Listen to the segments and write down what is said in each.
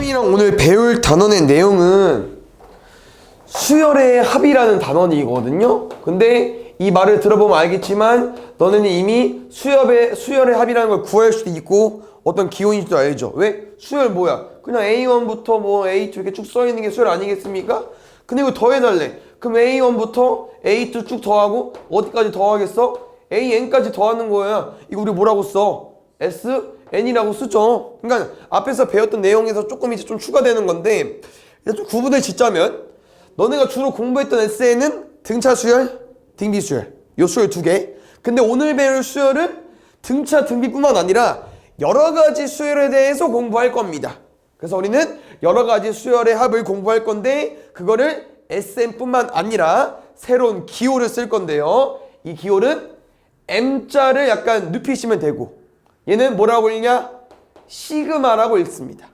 쌤이랑 오늘 배울 단원의 내용은 수열의 합이라는 단원이거든요. 근데 이 말을 들어보면 알겠지만 너네는 이미 수열의 합이라는 걸 구할 수도 있고 어떤 기호인지도 알죠. 왜? 수열 뭐야? 그냥 A1부터 뭐 A2 이렇게 쭉 써있는 게 수열 아니겠습니까? 근데 이거 더해달래. 그럼 A1부터 A2 쭉 더하고 어디까지 더하겠어? AN까지 더하는 거야. 이거 우리 뭐라고 써? SN이라고 쓰죠. 그러니까 앞에서 배웠던 내용에서 조금 이제 좀 추가되는 건데 이제 좀 구분을 짓자면 너네가 주로 공부했던 SN은 등차 수열, 등비 수열 요 수열 두 개. 근데 오늘 배울 수열은 등차, 등비뿐만 아니라 여러 가지 수열에 대해서 공부할 겁니다. 그래서 우리는 여러 가지 수열의 합을 공부할 건데 그거를 SN뿐만 아니라 새로운 기호를 쓸 건데요. 이 기호는 M자를 약간 눕히시면 되고 얘는 뭐라고 읽냐? 시그마라고 읽습니다.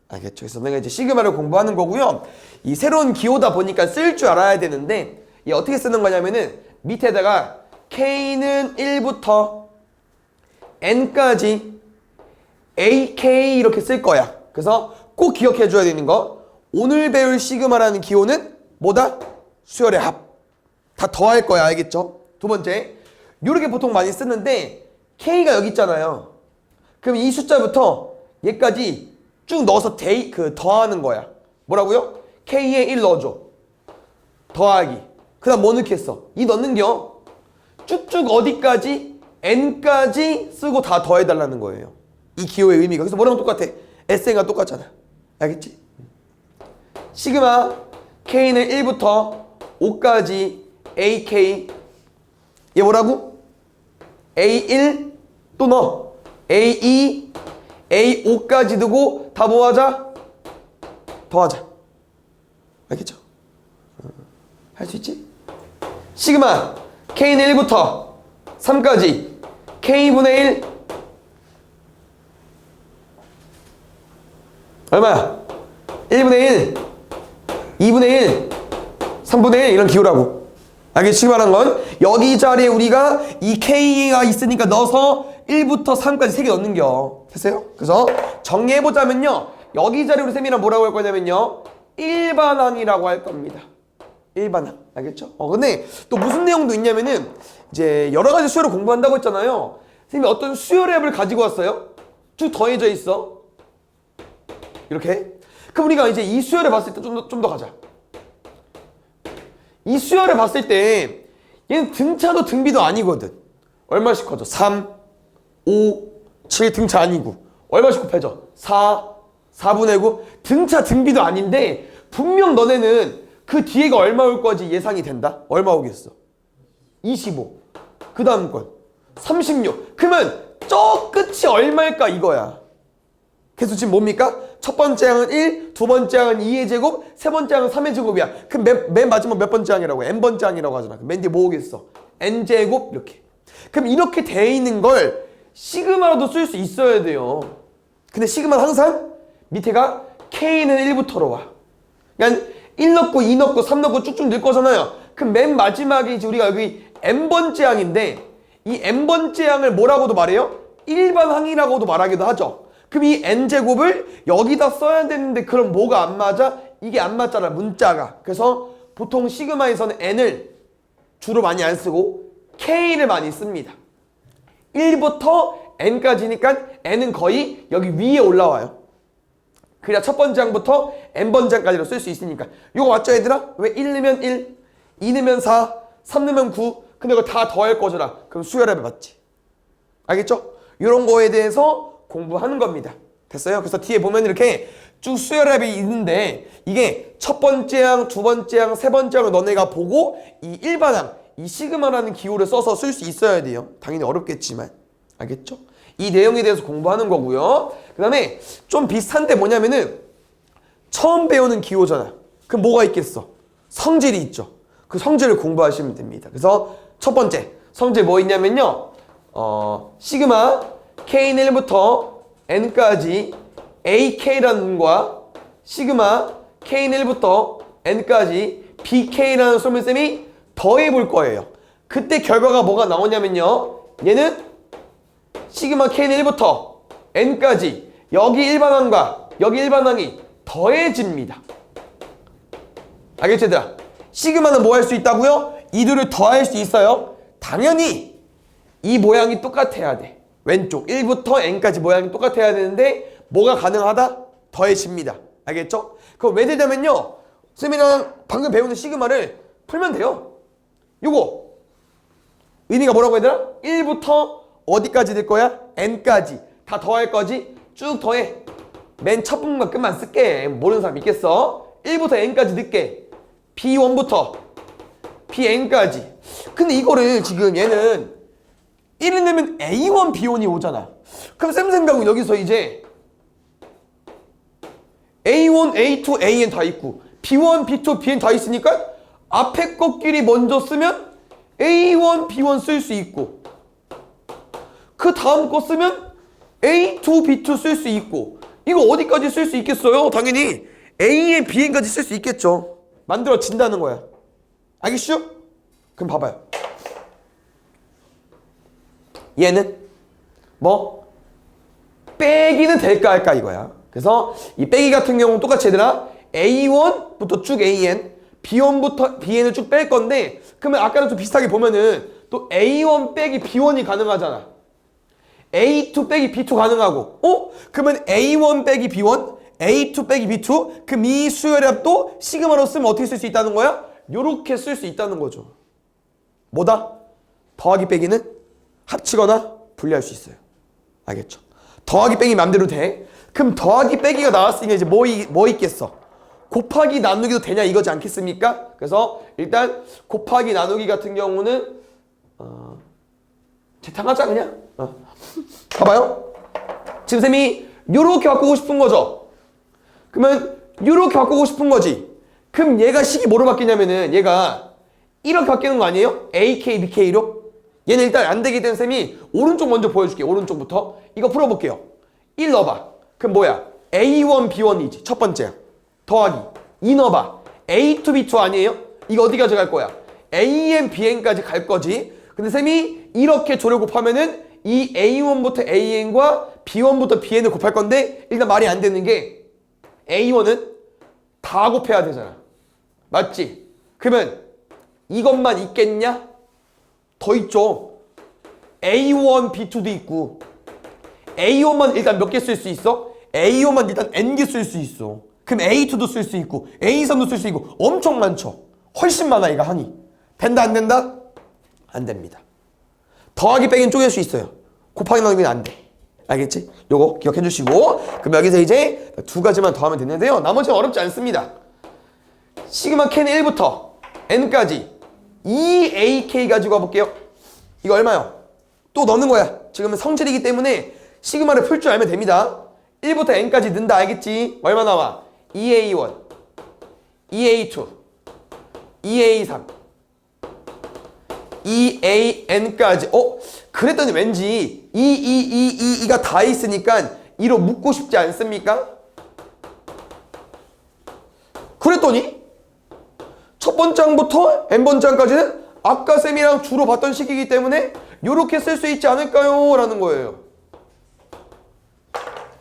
알겠죠? 그래서 내가 이제 시그마를 공부하는 거고요. 이 새로운 기호다 보니까 쓸 줄 알아야 되는데 이 어떻게 쓰는 거냐면은 밑에다가 K는 1부터 N까지 AK 이렇게 쓸 거야. 그래서 꼭 기억해 줘야 되는 거 오늘 배울 시그마라는 기호는 뭐다? 수열의 합. 다 더할 거야. 알겠죠? 두 번째 요렇게 보통 많이 쓰는데 K가 여기 있잖아요. 그럼 이 숫자부터 얘까지 쭉 넣어서 더하는 거야. 뭐라고요? K에 1 넣어줘. 더하기. 그 다음 뭐 넣겠어? 2 넣는겨. 쭉쭉 어디까지? N까지 쓰고 다 더해달라는 거예요. 이 기호의 의미가. 그래서 뭐랑 똑같아? SN과 똑같잖아. 알겠지? 시그마 K는 1부터 5까지 AK 얘 뭐라고? A1 또 넣어. A2 A5까지 두고 다 뭐하자? 더하자. 알겠죠? 할 수 있지? 시그마 K는 1부터 3까지 K분의 1 얼마야? 1분의 1 2분의 1 3분의 1 이런 기호라고. 알겠지? 말한 건 여기 자리에 우리가 이 K가 있으니까 넣어서 1부터 3까지 3개 넣는겨. 됐어요? 그래서 정리해보자면요 여기 자리에 우리 쌤이랑 뭐라고 할 거냐면요 일반항이라고 할 겁니다. 일반항. 알겠죠? 근데 또 무슨 내용도 있냐면은 이제 여러 가지 수열을 공부한다고 했잖아요. 선생님이 어떤 수열의 합을 가지고 왔어요. 쭉 더해져 있어. 이렇게. 그럼 우리가 이제 이 수열을 봤을 때 좀 더 가자. 이 수열을 봤을 때 얘는 등차도 등비도 아니거든. 얼마씩 커져? 3, 5, 7 등차 아니고 얼마씩 곱해져? 4, 4분의 9 등차 등비도 아닌데 분명 너네는 그 뒤에가 얼마 올 거지 예상이 된다? 얼마 오겠어? 25. 그 다음 건 36. 그러면 저 끝이 얼마일까 이거야. 그래서 지금 뭡니까? 첫 번째 항은 1, 두 번째 항은 2의 제곱, 세 번째 항은 3의 제곱이야. 그럼 맨 마지막 몇 번째 항이라고? N번째 항이라고 하잖아. 그럼 맨 뒤에 뭐 오겠어? N제곱 이렇게. 그럼 이렇게 돼 있는 걸 시그마로도 쓸 수 있어야 돼요. 근데 시그마는 항상 밑에가 K는 1부터로 와. 그러니까 1 넣고 2 넣고 3 넣고 쭉쭉 넣을 거잖아요. 그럼 맨 마지막에 이제 우리가 여기 N번째 항인데 이 N번째 항을 뭐라고도 말해요? 일반항이라고도 말하기도 하죠. 그럼 이 N제곱을 여기다 써야 되는데 그럼 뭐가 안 맞아? 이게 안 맞잖아 문자가. 그래서 보통 시그마에서는 N을 주로 많이 안 쓰고 K를 많이 씁니다. 1부터 N까지니까 N은 거의 여기 위에 올라와요. 그래야 첫 번째 항부터 N번째 항까지로 쓸 수 있으니까. 이거 맞죠 얘들아? 왜 1 넣으면 1, 2 넣으면 4, 3 넣으면 9 근데 이거 다 더할 거잖아. 그럼 수열합에 맞지? 알겠죠? 이런 거에 대해서 공부하는 겁니다. 됐어요? 그래서 뒤에 보면 이렇게 쭉 수열합이 있는데 이게 첫 번째 항, 두 번째 항, 세 번째 항을 너네가 보고 이 일반항, 이 시그마라는 기호를 써서 쓸 수 있어야 돼요. 당연히 어렵겠지만. 알겠죠? 이 내용에 대해서 공부하는 거고요. 그 다음에 좀 비슷한데 뭐냐면은 처음 배우는 기호잖아. 그럼 뭐가 있겠어? 성질이 있죠. 그 성질을 공부하시면 됩니다. 그래서 첫 번째 성질 뭐 있냐면요. 시그마 K는 1부터 N까지 AK라는 거와 시그마 K는 1부터 N까지 BK라는 소문쌤이 더해볼 거예요. 그때 결과가 뭐가 나오냐면요. 얘는 시그마 K는 1부터 N까지 여기 일반항과 여기 일반항이 더해집니다. 알겠지 얘들아? 시그마는 뭐 할 수 있다고요? 이 둘을 더할 수 있어요. 당연히 이 모양이 똑같아야 돼. 왼쪽 1부터 n까지 모양이 똑같아야 되는데 뭐가 가능하다? 더해집니다. 알겠죠? 그럼 왜 되냐면요, 쌤이랑 방금 배우는 시그마를 풀면 돼요. 요거 의미가 뭐라고 얘들아? 1부터 어디까지 될 거야? n까지 다 더할 거지? 쭉 더해. 맨 첫 부분만 끝만 쓸게. 모르는 사람 있겠어? 1부터 n까지 넣게. b1부터 bn까지. 근데 이거를 지금 얘는 1을 내면 a1, b1이 오잖아. 그럼 쌤 생각은 여기서 이제 a1, a2, an 다 있고 b1, b2, bn 다 있으니까 앞에 것끼리 먼저 쓰면 a1, b1 쓸 수 있고 그 다음 거 쓰면 a2, b2 쓸 수 있고 이거 어디까지 쓸 수 있겠어요? 당연히 an, bn까지 쓸 수 있겠죠. 만들어진다는 거야. 알겠슈? 그럼 봐봐요. 얘는 뭐 빼기는 될까 할까 이거야. 그래서 이 빼기 같은 경우는 똑같이 얘들아 a1부터 쭉 an, b1부터 bn을 쭉 뺄 건데 그러면 아까랑 좀 비슷하게 보면은 또 a1 빼기 b1이 가능하잖아. a2 빼기 b2 가능하고 그러면 a1 빼기 b1, a2 빼기 b2 그럼 이 수열합도 시그마로 쓰면 어떻게 쓸 수 있다는 거야? 요렇게 쓸 수 있다는 거죠. 뭐다? 더하기 빼기는 합치거나 분리할 수 있어요. 알겠죠? 더하기 빼기 맘대로 돼. 그럼 더하기 빼기가 나왔으니까 이제 뭐 있겠어? 곱하기 나누기도 되냐 이거지 않겠습니까? 그래서 일단 곱하기 나누기 같은 경우는 재탕하자 그냥. 봐봐요. 지금 쌤이 요렇게 바꾸고 싶은 거죠. 그러면 요렇게 바꾸고 싶은 거지. 그럼 얘가 식이 뭐로 바뀌냐면은 얘가 이렇게 바뀌는 거 아니에요? AK, BK로? 얘는 일단 안 되기 때문에 쌤이 오른쪽 먼저 보여줄게. 오른쪽부터. 이거 풀어볼게요. 1 넣어봐. 그럼 뭐야? A1, B1이지. 첫 번째야. 더하기. 2 넣어봐. A2, B2 아니에요? 이거 어디 가져갈 거야? AN, BN까지 갈 거지. 근데 쌤이 이렇게 조를 곱하면은 이 A1부터 AN과 B1부터 BN을 곱할 건데 일단 말이 안 되는 게 A1은 다 곱해야 되잖아. 맞지? 그러면 이것만 있겠냐? 더 있죠. A1, B2도 있고 A1만 일단 몇 개 쓸 수 있어? A1만 일단 N개 쓸 수 있어. 그럼 A2도 쓸 수 있고 A3도 쓸 수 있고 엄청 많죠. 훨씬 많아 얘가 하니. 된다 안 된다? 안 됩니다. 더하기 빼기는 쪼갤 수 있어요. 곱하기 나누기는 안 돼. 알겠지? 요거 기억해 주시고 그럼 여기서 이제 두 가지만 더하면 되는데요. 나머지는 어렵지 않습니다. 시그마 K는 1부터 N까지 2AK 가지고 와볼게요. 이거 얼마요? 또 넣는 거야. 지금은 성질이기 때문에 시그마를 풀 줄 알면 됩니다. 1부터 N까지 넣는다 알겠지? 얼마 나와? 2A1 2A2 2A3 2AN까지 그랬더니 왠지 2가 다 있으니까 2로 묶고 싶지 않습니까? 그랬더니 첫 번장부터 n번장까지는 아까 쌤이랑 주로 봤던 식이기 때문에 이렇게 쓸 수 있지 않을까요? 라는 거예요.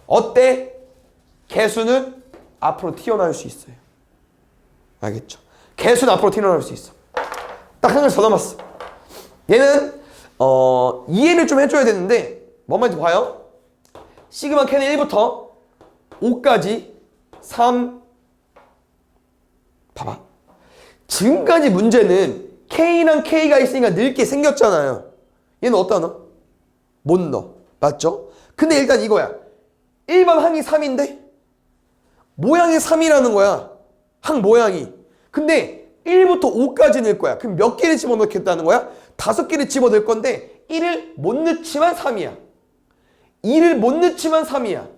어때? 개수는 앞으로 튀어나올 수 있어요. 알겠죠? 개수는 앞으로 튀어나올 수 있어. 딱 한 가지 더 남았어. 얘는 이해를 좀 해줘야 되는데 뭔 말인지 봐요. 시그마 K는 1부터 5까지 3 봐봐. 지금까지 문제는 K랑 K가 있으니까 넣게 생겼잖아요. 얘는 어디다 넣어? 못 넣어. 맞죠? 근데 일단 이거야. 일반 항이 3인데 모양이 3이라는 거야. 항 모양이. 근데 1부터 5까지 넣을 거야. 그럼 몇 개를 집어넣겠다는 거야? 5개를 집어넣을 건데 1을 못 넣지만 3이야. 2를 못 넣지만 3이야.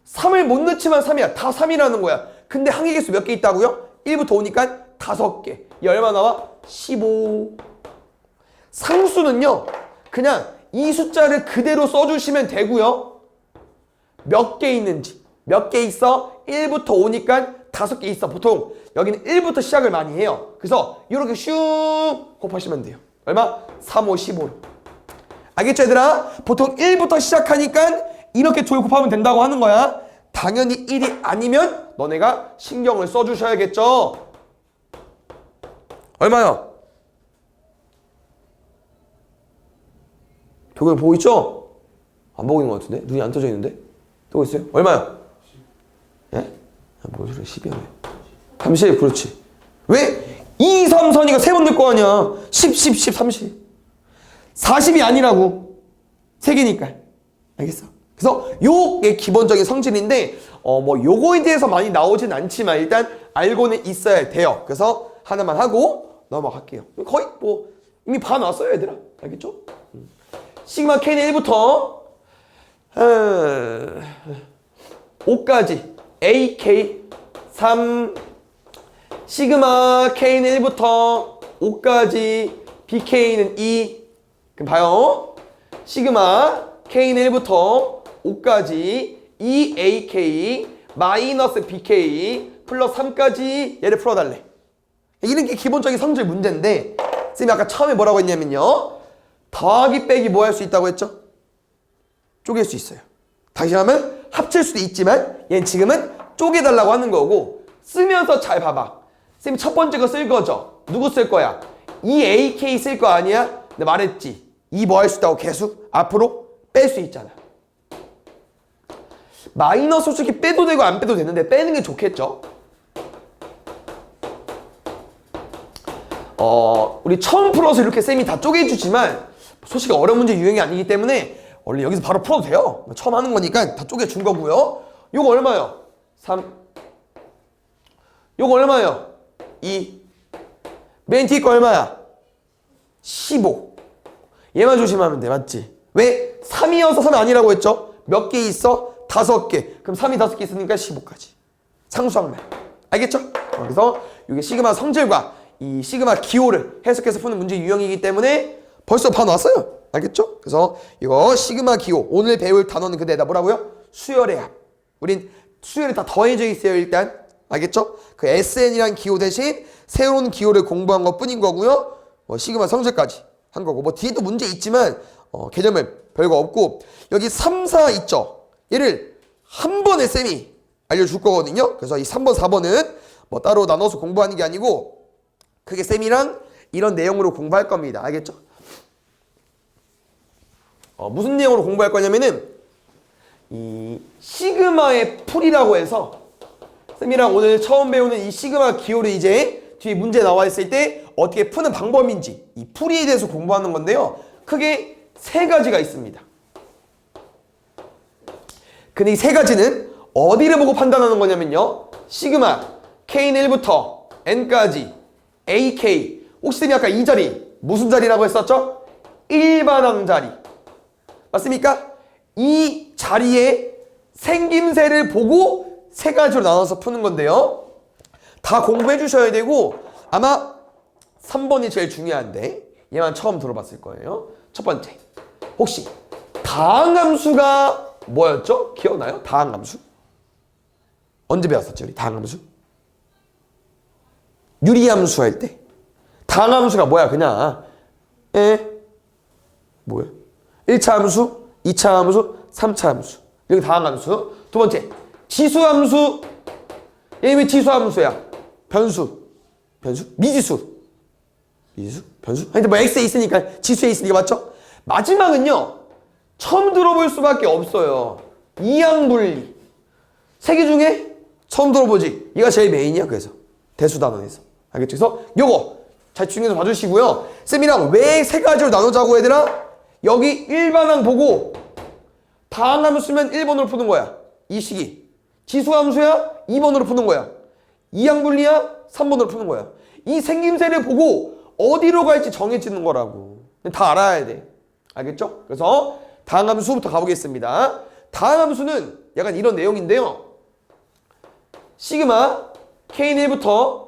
3을 못 넣지만 3이야. 다 3이라는 거야. 근데 항의 개수 몇 개 있다고요? 1부터 5니까 5개. 이 얼마 나와? 15. 상수는요. 그냥 이 숫자를 그대로 써주시면 되고요. 몇 개 있는지. 몇 개 있어? 1부터 5니까 5개 있어. 보통 여기는 1부터 시작을 많이 해요. 그래서 이렇게 슉 곱하시면 돼요. 얼마? 3, 5, 15. 알겠죠 얘들아? 보통 1부터 시작하니까 이렇게 조를 곱하면 된다고 하는 거야. 당연히 1이 아니면 너네가 신경을 써주셔야겠죠. 얼마요? 도경이 보고 있죠? 안 보고 있는 것 같은데? 눈이 안 떠져 있는데? 보고 있어요? 얼마요? 예? 뭔 소리야? 10이야. 30, 그렇지. 왜? 2, 3, 4니까 3번 될 거 아니야. 10, 10, 10, 30. 40이 아니라고. 3개니까. 알겠어? 그래서 요게 기본적인 성질인데 뭐 요거에 대해서 많이 나오진 않지만 일단 알고는 있어야 돼요. 그래서 하나만 하고 넘어갈게요. 거의 뭐 이미 봐놨어요, 얘들아. 알겠죠? 시그마 K는 1부터 5까지 AK 3 시그마 K는 1부터 5까지 BK는 2. 그럼 봐요. 시그마 K는 1부터 5까지 2AK 마이너스 BK 플러스 3까지 얘를 풀어달래. 이런 게 기본적인 성질 문제인데 쌤이 아까 처음에 뭐라고 했냐면요. 더하기 빼기 뭐 할 수 있다고 했죠? 쪼갤 수 있어요. 다시 하면 합칠 수도 있지만 얘는 지금은 쪼개달라고 하는 거고 쓰면서 잘 봐봐. 쌤이 첫 번째 거 쓸 거죠. 누구 쓸 거야? 2AK 쓸 거 아니야? 내가 말했지. 2 뭐 할 수 있다고 계수 앞으로 뺄 수 있잖아. 마이너스 솔직히 빼도 되고 안 빼도 되는데 빼는 게 좋겠죠. 우리 처음 풀어서 이렇게 쌤이 다 쪼개주지만 솔직히 어려운 문제 유형이 아니기 때문에 원래 여기서 바로 풀어도 돼요. 처음 하는 거니까 다 쪼개준 거고요. 요거 얼마요? 3. 요거 얼마요? 2. 맨 뒤에 거 얼마야? 15. 얘만 조심하면 돼. 맞지? 왜? 3이어서 3이 아니라고 했죠? 몇 개 있어? 5개. 그럼 3이 5개 있으니까 15까지. 상수항말. 알겠죠? 그래서 이게 시그마 성질과 이 시그마 기호를 해석해서 푸는 문제 유형이기 때문에 벌써 봐놨어요. 알겠죠? 그래서 이거 시그마 기호 오늘 배울 단어는 근데 뭐라고요? 수열의 합. 우린 수열이 다 더해져 있어요. 일단 알겠죠? 그 SN이란 기호 대신 새로운 기호를 공부한 것 뿐인 거고요. 시그마 성질까지 한 거고 뭐 뒤에도 문제 있지만 개념은 별거 없고 여기 3, 4 있죠? 얘를 한 번에 쌤이 알려줄 거거든요. 그래서 이 3번, 4번은 뭐 따로 나눠서 공부하는 게 아니고 그게 쌤이랑 이런 내용으로 공부할 겁니다. 알겠죠? 무슨 내용으로 공부할 거냐면은 이 시그마의 풀이라고 해서 쌤이랑 오늘 처음 배우는 이 시그마 기호를 이제 뒤에 문제 나와 있을 때 어떻게 푸는 방법인지 이 풀이에 대해서 공부하는 건데요. 크게 3가지가 있습니다. 근데 이 3가지는 어디를 보고 판단하는 거냐면요. 시그마 K는 1부터 N까지 AK 혹시 쌤이 아까 이 자리 무슨 자리라고 했었죠? 일반항 자리 맞습니까? 이 자리에 생김새를 보고 3가지로 나눠서 푸는 건데요. 다 공부해 주셔야 되고 아마 3번이 제일 중요한데 얘만 처음 들어봤을 거예요. 첫 번째 혹시 다항함수가 뭐였죠? 기억나요? 다항함수? 언제 배웠었죠? 우리 다항함수? 유리함수 할 때 다항함수가 뭐야? 그냥 뭐야? 1차 함수, 2차 함수, 3차 함수 여기 다항함수. 두 번째 지수함수. 얘 왜 지수함수야? 변수 미지수 변수? 근데 뭐 x에 있으니까 지수에 있으니까 맞죠? 마지막은요 처음 들어볼 수밖에 없어요. 이항분리. 3개 중에 처음 들어보지. 얘가 제일 메인이야. 그래서 대수단원에서 알겠죠? 그래서 요거 잘 집중해서 봐주시고요. 쌤이랑 왜 3가지로 나누자고 얘들아? 여기 일반항 보고 다항함수 쓰면 1번으로 푸는 거야. 이 식이 지수함수야 2번으로 푸는 거야. 이항분리야 3번으로 푸는 거야. 이 생김새를 보고 어디로 갈지 정해지는 거라고. 다 알아야 돼. 알겠죠? 그래서 다항함수부터 가보겠습니다. 다항함수는 약간 이런 내용인데요. 시그마 K는 1부터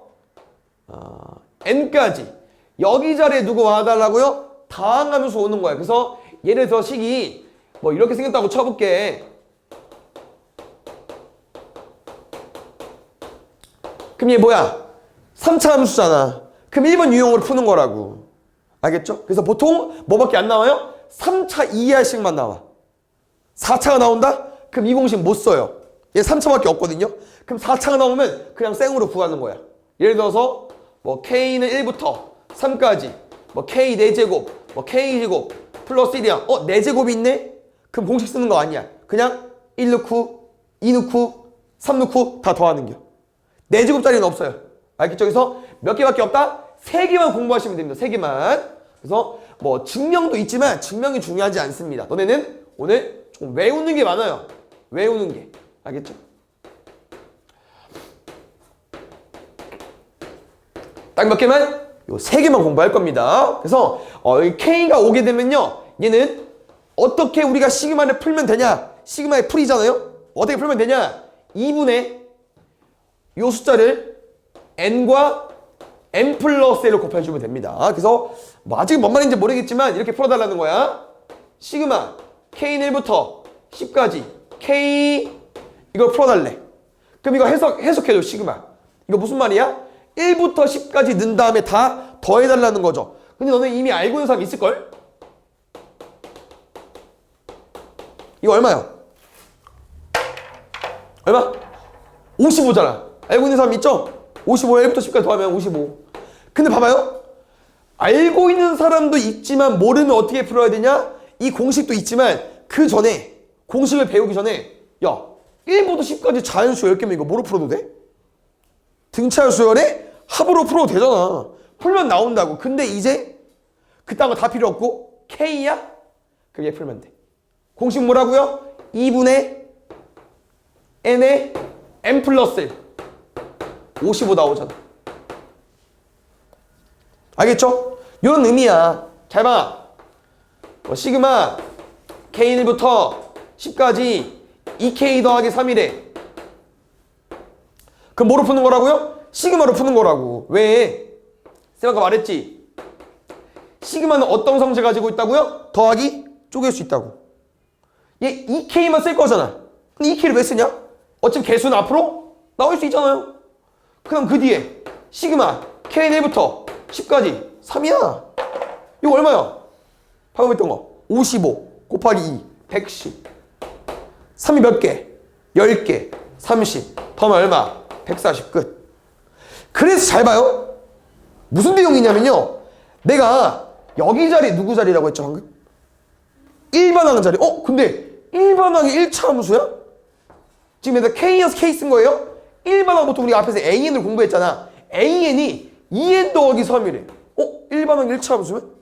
N까지 여기 자리에 누구 와달라고요? 다항함수 오는 거야. 그래서 예를 들어 식이 뭐 이렇게 생겼다고 쳐볼게. 그럼 얘 뭐야? 3차 함수잖아. 그럼 1번 유형으로 푸는 거라고. 알겠죠? 그래서 보통 뭐밖에 안 나와요? 3차 이하식만 나와. 4차가 나온다? 그럼 이 공식 못 써요. 얘 3차밖에 없거든요. 그럼 4차가 나오면 그냥 생으로 구하는 거야. 예를 들어서 뭐 K는 1부터 3까지 뭐 K 4제곱 뭐 K제곱 플러스 1이야. 4제곱이 있네? 그럼 공식 쓰는 거 아니야. 그냥 1 넣고 2 넣고 3 넣고 다 더하는 겨. 4제곱짜리는 없어요. 알겠죠? 그래서 몇 개밖에 없다? 3개만 공부하시면 됩니다. 3개만. 그래서 뭐 증명도 있지만 증명이 중요하지 않습니다. 너네는 오늘 좀 외우는 게 많아요. 외우는 게. 알겠죠? 딱 몇 개만? 요 3개만 공부할 겁니다. 그래서 여기 K가 오게 되면요. 얘는 어떻게 우리가 시그마를 풀면 되냐? 시그마의 풀이잖아요? 어떻게 풀면 되냐? 2분의 요 숫자를 n과 n 플러스 1로 곱해주면 됩니다. 그래서 뭐 아직 뭔 말인지 모르겠지만 이렇게 풀어달라는 거야. 시그마 K는 1부터 10까지 K 이걸 풀어달래. 그럼 이거 해석해줘. 시그마 이거 무슨 말이야? 1부터 10까지 넣은 다음에 다 더해달라는 거죠. 근데 너네 이미 알고 있는 사람 있을걸? 이거 얼마야? 얼마? 55잖아. 알고 있는 사람 있죠? 55에 1부터 10까지 더하면 55. 근데 봐봐요. 알고 있는 사람도 있지만 모르면 어떻게 풀어야 되냐? 이 공식도 있지만 그 전에 공식을 배우기 전에 야 1부터 10까지 자연수 10개면 이거 뭐로 풀어도 돼? 등차수 수열에 합으로 풀어도 되잖아. 풀면 나온다고. 근데 이제 그딴 거 다 필요 없고 K야? 그게 풀면 돼. 공식 뭐라고요? 2분의 n의 n 플러스 1 55 나오잖아. 알겠죠? 이런 의미야. 잘 봐. 시그마 K는 1부터 10까지 2K 더하기 3이래. 그럼 뭐로 푸는 거라고요? 시그마로 푸는 거라고. 왜? 쌤 아까 말했지. 시그마는 어떤 성질 가지고 있다고요? 더하기 쪼갤 수 있다고. 얘 2K만 쓸 거잖아. 근데 2K를 왜 쓰냐? 어차피 개수는 앞으로 나올 수 있잖아요. 그럼 그 뒤에 시그마 K는 1부터 10까지 3이야. 이거 얼마야? 방금 했던 거 55 곱하기 2 110. 3이 몇 개? 10개 30 더하면 얼마? 140 끝. 그래서 잘 봐요. 무슨 내용이냐면요. 내가 여기 자리 누구 자리라고 했죠 방금? 1반항 자리. 근데 1반항이 1차 함수야? 지금 내가 K여서 K 쓴 거예요? 1반항부터 우리가 앞에서 AN을 공부했잖아. AN이 2N 더하기 3이래. 1반항 1차 함수면?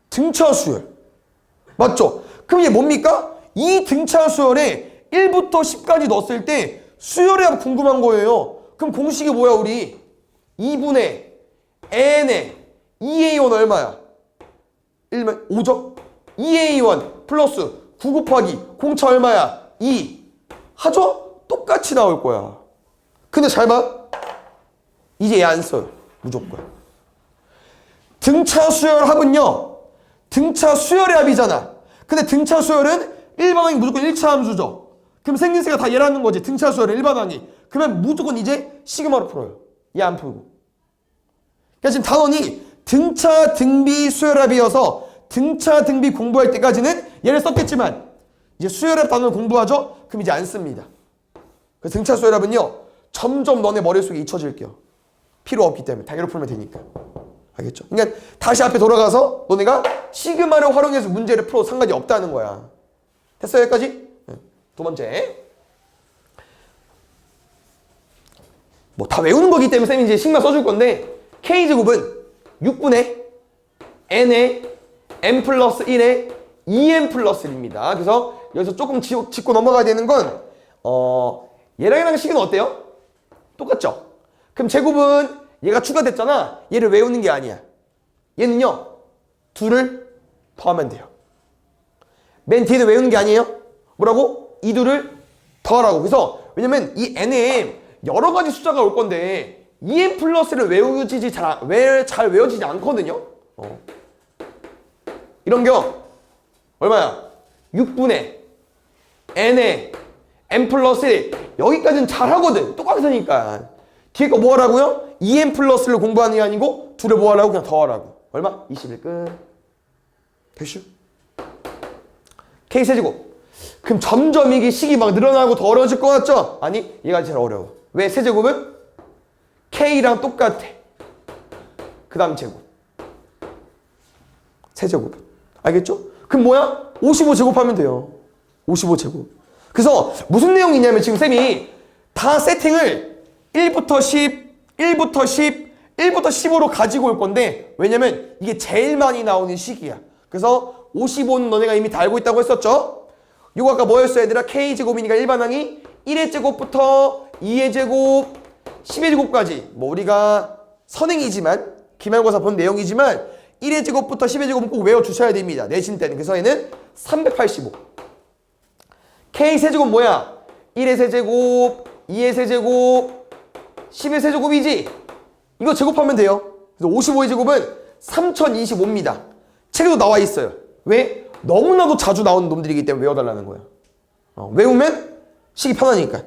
등차 수열. 맞죠? 그럼 얘 뭡니까? 이 등차 수열에 1부터 10까지 넣었을 때 수열의 합 궁금한 거예요. 그럼 공식이 뭐야 우리? 2분의 n의 2a1 얼마야? 1면 5죠? 2a1 플러스 9 곱하기 공차 얼마야? 2 하죠? 똑같이 나올 거야. 근데 잘 봐. 이제 얘 안 써요. 무조건. 등차 수열 합은요. 등차 수열의 합이잖아. 근데 등차 수열은 일반항이 무조건 1차 함수죠. 그럼 생긴새가 다 얘라는 거지. 등차 수열은 일반항이. 그러면 무조건 이제 시그마로 풀어요. 얘 안 풀고. 그러니까 지금 단원이 등차 등비 수열합이어서 등차 등비 공부할 때까지는 얘를 썼겠지만 이제 수열합 단원을 공부하죠. 그럼 이제 안 씁니다. 그 등차 수열합은요. 점점 너네 머릿속에 잊혀질게요. 필요 없기 때문에 당연히 풀면 되니까. 알겠죠? 그러니까 다시 앞에 돌아가서 너네가 시그마를 활용해서 문제를 풀어도 상관이 없다는 거야. 됐어요? 여기까지? 두 번째. 뭐 다 외우는 거기 때문에 쌤이 이제 시그마 써줄 건데 K제곱은 6분의 n의 n 플러스 1의 2n 플러스 1입니다. 그래서 여기서 조금 짚고 넘어가야 되는 건 얘랑 식은 어때요? 똑같죠? 그럼 제곱은 얘가 추가됐잖아. 얘를 외우는 게 아니야. 얘는요. 둘을 더하면 돼요. 맨 뒤에는 외우는 게 아니에요. 뭐라고? 이 둘을 더하라고. 그래서 왜냐면 이 n에 여러 가지 숫자가 올 건데 2n 플러스를 잘 외워지지 않거든요. 이런 경 얼마야? 6분의 n에 n 플러스 1. 여기까지는 잘 하거든. 똑같으니까. 뒤에 거 뭐 하라고요? 2n 플러스를 공부하는 게 아니고 둘을 뭐 하라고? 그냥 더하라고. 얼마? 21 끝. 됐슈? K 세제곱. 그럼 점점 이게 식이 막 늘어나고 더 어려워질 것 같죠? 아니, 얘가 제일 어려워. 왜? 세제곱은 K랑 똑같아. 그 다음 제곱. 세제곱. 알겠죠? 그럼 뭐야? 55제곱하면 돼요. 55제곱. 그래서 무슨 내용이 있냐면 지금 쌤이 다 세팅을 1부터 10, 1부터 10, 1부터 15로 가지고 올 건데 왜냐면 이게 제일 많이 나오는 식이야. 그래서 55는 너네가 이미 다 알고 있다고 했었죠? 이거 아까 뭐였어 얘들아? K제곱이니까 일반항이 1의 제곱부터 2의 제곱, 10의 제곱까지 뭐 우리가 선행이지만 기말고사 본 내용이지만 1의 제곱부터 10의 제곱은 꼭 외워주셔야 됩니다. 내신 때는. 그래서 얘는 385. K 세제곱 뭐야? 1의 세제곱, 2의 세제곱, 10의 세제곱이지? 이거 제곱하면 돼요. 그래서 55의 제곱은 3025입니다. 책에도 나와 있어요. 왜? 너무나도 자주 나오는 놈들이기 때문에 외워달라는 거예요. 외우면 식이 편하니까.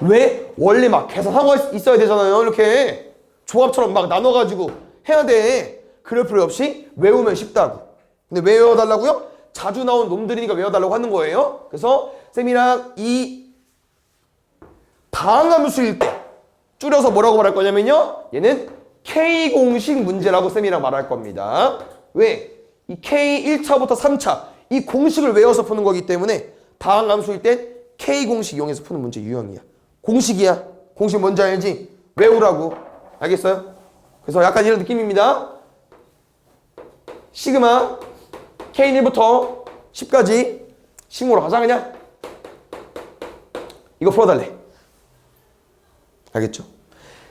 왜? 원래 막 계산하고 있어야 되잖아요. 이렇게 조합처럼 막 나눠가지고 해야 돼. 그럴 필요 없이 외우면 쉽다고. 근데 왜 외워달라고요? 자주 나온 놈들이니까 외워달라고 하는 거예요. 그래서 쌤이랑 이 다항함수일 때 줄여서 뭐라고 말할 거냐면요. 얘는 K공식 문제라고 쌤이랑 말할 겁니다. 왜? 이 K 1차부터 3차 이 공식을 외워서 푸는 거기 때문에 다항함수일 땐 K공식 이용해서 푸는 문제 유형이야. 공식이야. 공식 뭔지 알지? 외우라고. 알겠어요? 그래서 약간 이런 느낌입니다. 시그마 K1부터 10까지 식모로 가자 그냥. 이거 풀어달래. 알겠죠?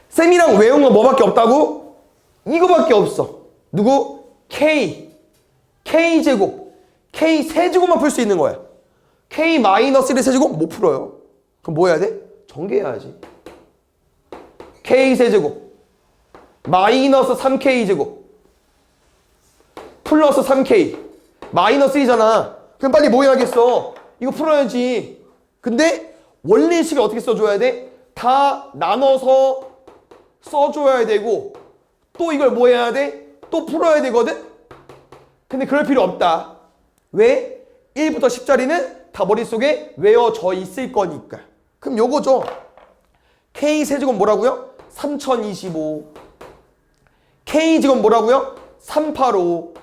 쌤이랑 외운 거 뭐밖에 없다고? 이거밖에 없어. 누구? K. K제곱. K 세제곱만 풀 수 있는 거야. K-1의 세제곱 못 풀어요. 그럼 뭐 해야 돼? 전개해야지. K 세제곱 마이너스 3K제곱 플러스 3K 마이너스 1이잖아. 그럼 빨리 뭐 해야겠어? 이거 풀어야지. 근데 원리식을 어떻게 써줘야 돼? 다 나눠서 써줘야 되고 또 이걸 뭐 해야 돼? 또 풀어야 되거든? 근데 그럴 필요 없다. 왜? 1부터 10짜리는 다 머릿속에 외워져 있을 거니까. 그럼 요거죠. K 세제곱 뭐라고요? 3025. K 제곱 뭐라고요? 385.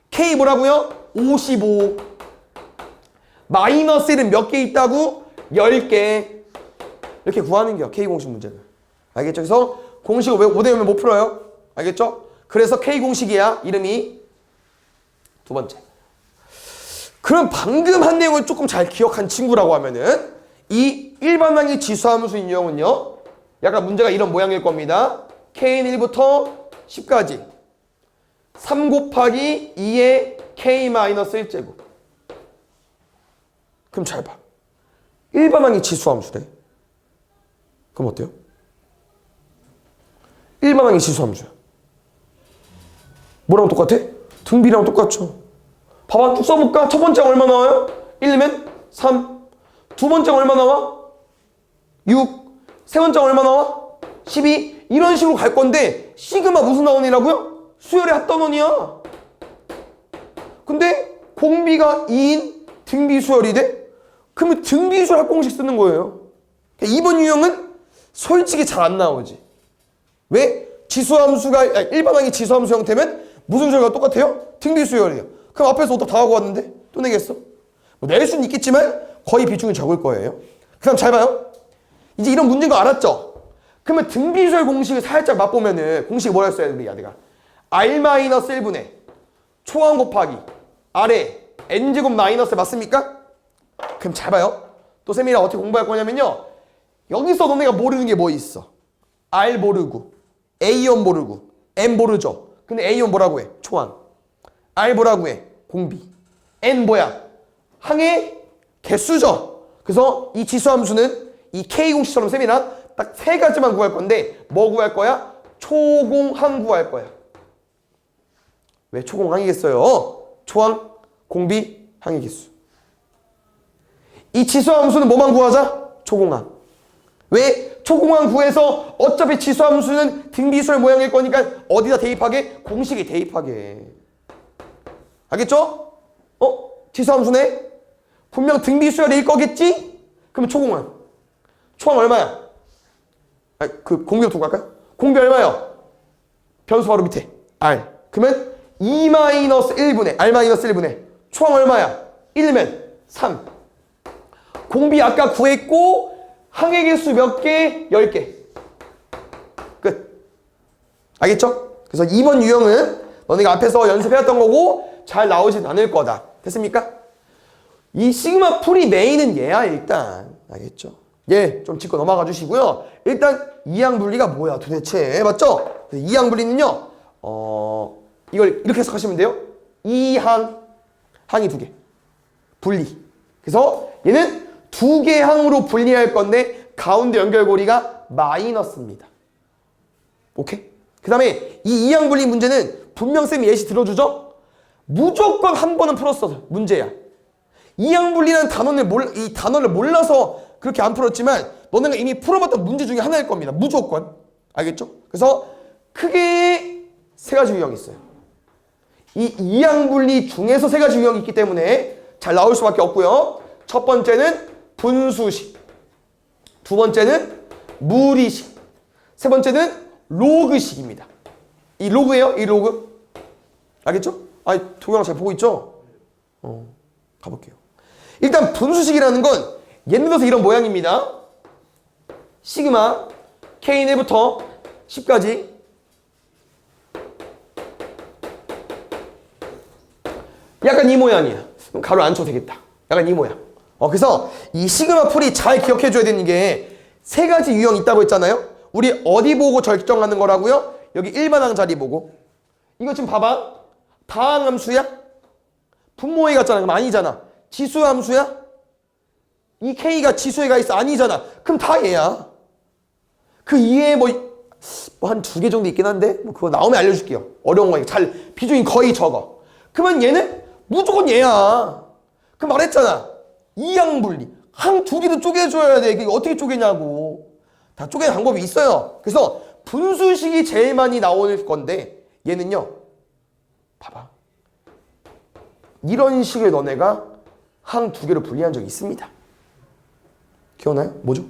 K 뭐라고요? 55. 마이너스 1은 몇 개 있다고? 10개. 이렇게 구하는 게요. K 공식 문제는. 알겠죠? 그래서 공식을 못 외우면 못 풀어요. 알겠죠? 그래서 K 공식이야. 이름이. 두 번째. 그럼 방금 한 내용을 조금 잘 기억한 친구라고 하면은 이 일반항의 지수함수인 유형은요. 약간 문제가 이런 모양일 겁니다. K는 1부터 10까지 3 곱하기 2의 K-1제곱. 그럼 잘 봐. 일반항의 지수함수래. 그럼 어때요? 일반항의 지수함수야. 뭐랑 똑같아? 등비랑 똑같죠. 봐봐, 쭉 써볼까? 첫 번째가 얼마 나와요? 1면 3. 두 번째가 얼마 나와? 6. 세 번째가 얼마 나와? 12. 이런 식으로 갈 건데 시그마 무슨 나원이라고요? 수열의 합단원이야. 근데 공비가 2인 등비 수열이 돼? 그러면 등비 수열 합공식 쓰는 거예요. 이번 유형은 솔직히 잘 안 나오지. 왜? 지수함수가 일반항이 지수함수 형태면 무슨 수열과 똑같아요? 등비 수열이에요. 그럼 앞에서 다 하고 왔는데 또 내겠어? 뭐 낼 수는 있겠지만 거의 비중이 적을 거예요. 그 다음 잘 봐요. 이제 이런 문제인 거 알았죠? 그러면 등비수열 공식을 살짝 맛보면은 공식이 뭐라 했어야 돼? 내가 R-1분의 초항 곱하기 아래 n제곱 마이너스 맞습니까? 그럼 잘 봐요. 또 쌤이랑 어떻게 공부할 거냐면요. 여기서 너네가 모르는 게 뭐 있어? R 모르고 A1 모르고 N 모르죠? 근데 A1 뭐라고 해? 초항. R 뭐라고 해? 공비. N 뭐야? 항의 개수죠. 그래서 이 지수함수는 이 K공식처럼 쌤이랑 딱 세 가지만 구할 건데 뭐 구할 거야? 초공항 구할 거야. 왜 초공항이겠어요? 초항, 공비, 항의 개수. 이 지수함수는 뭐만 구하자? 초공항. 왜? 초공항 구해서 어차피 지수함수는 등비수열 모양일 거니까 어디다 대입하게? 공식에 대입하게. 알겠죠? 지수함수네? 분명 등비수열이 될 거겠지? 그러면 초공항. 초항 얼마야? 공비 두고 갈까요? 공비 얼마요? 변수 바로 밑에 R. 그러면 2-1분의 R-1분의 초항 얼마야? 1면 3. 공비 아까 구했고 항의 개수 몇 개? 10개. 끝. 알겠죠? 그래서 이번 유형은 너네가 앞에서 연습해왔던 거고 잘 나오진 않을 거다. 됐습니까? 이 시그마 풀이 메인은 얘야 일단. 알겠죠? 얘 좀 짚고 넘어가 주시고요. 일단 이항 분리가 뭐야 도대체. 맞죠? 이항 분리는요. 이걸 이렇게 해석하시면 돼요. 항이 두 개. 분리. 그래서 얘는 두 개 항으로 분리할 건데 가운데 연결고리가 마이너스입니다. 오케이? 그 다음에 이 이항 분리 문제는 분명 쌤이 예시 들어주죠? 무조건 한 번은 풀었어. 문제야. 이항 분리라는 이 단어를 몰라서 그렇게 안 풀었지만 너네가 이미 풀어봤던 문제 중에 하나일 겁니다. 무조건. 알겠죠? 그래서 크게 세 가지 유형이 있어요. 이 이항 분리 중에서 세 가지 유형이 있기 때문에 잘 나올 수밖에 없고요. 첫 번째는 분수식. 두 번째는 무리식. 세 번째는 로그식입니다. 이 로그예요? 이 로그. 알겠죠? 동영상 잘 보고 있죠? 가볼게요. 일단 분수식이라는 건 예를 들어서 이런 모양입니다. 시그마 K1부터 10까지 약간 이 모양이야. 그럼 가로 안 쳐도 되겠다. 약간 이 모양. 그래서 이 시그마 풀이 잘 기억해줘야 되는 게 세 가지 유형이 있다고 했잖아요. 우리 어디 보고 결정하는 거라고요? 여기 일반항 자리 보고. 이거 지금 봐봐. 다항 함수야? 분모에 갔잖아. 그럼 아니잖아. 지수 함수야? 이 K가 지수에 가 있어. 아니잖아. 그럼 다 얘야. 그 이외에 뭐 한 두 개 정도 있긴 한데 그거 나오면 알려줄게요. 어려운 거니까 잘 비중이 거의 적어. 그러면 얘는 무조건 얘야. 그 말했잖아. 이항 분리. 항 두 개도 쪼개줘야 돼. 이게 어떻게 쪼개냐고. 다 쪼개는 방법이 있어요. 그래서 분수식이 제일 많이 나올 건데 얘는요. 봐봐. 이런 식의 너네가 항 두 개로 분리한 적이 있습니다. 기억나요? 뭐죠?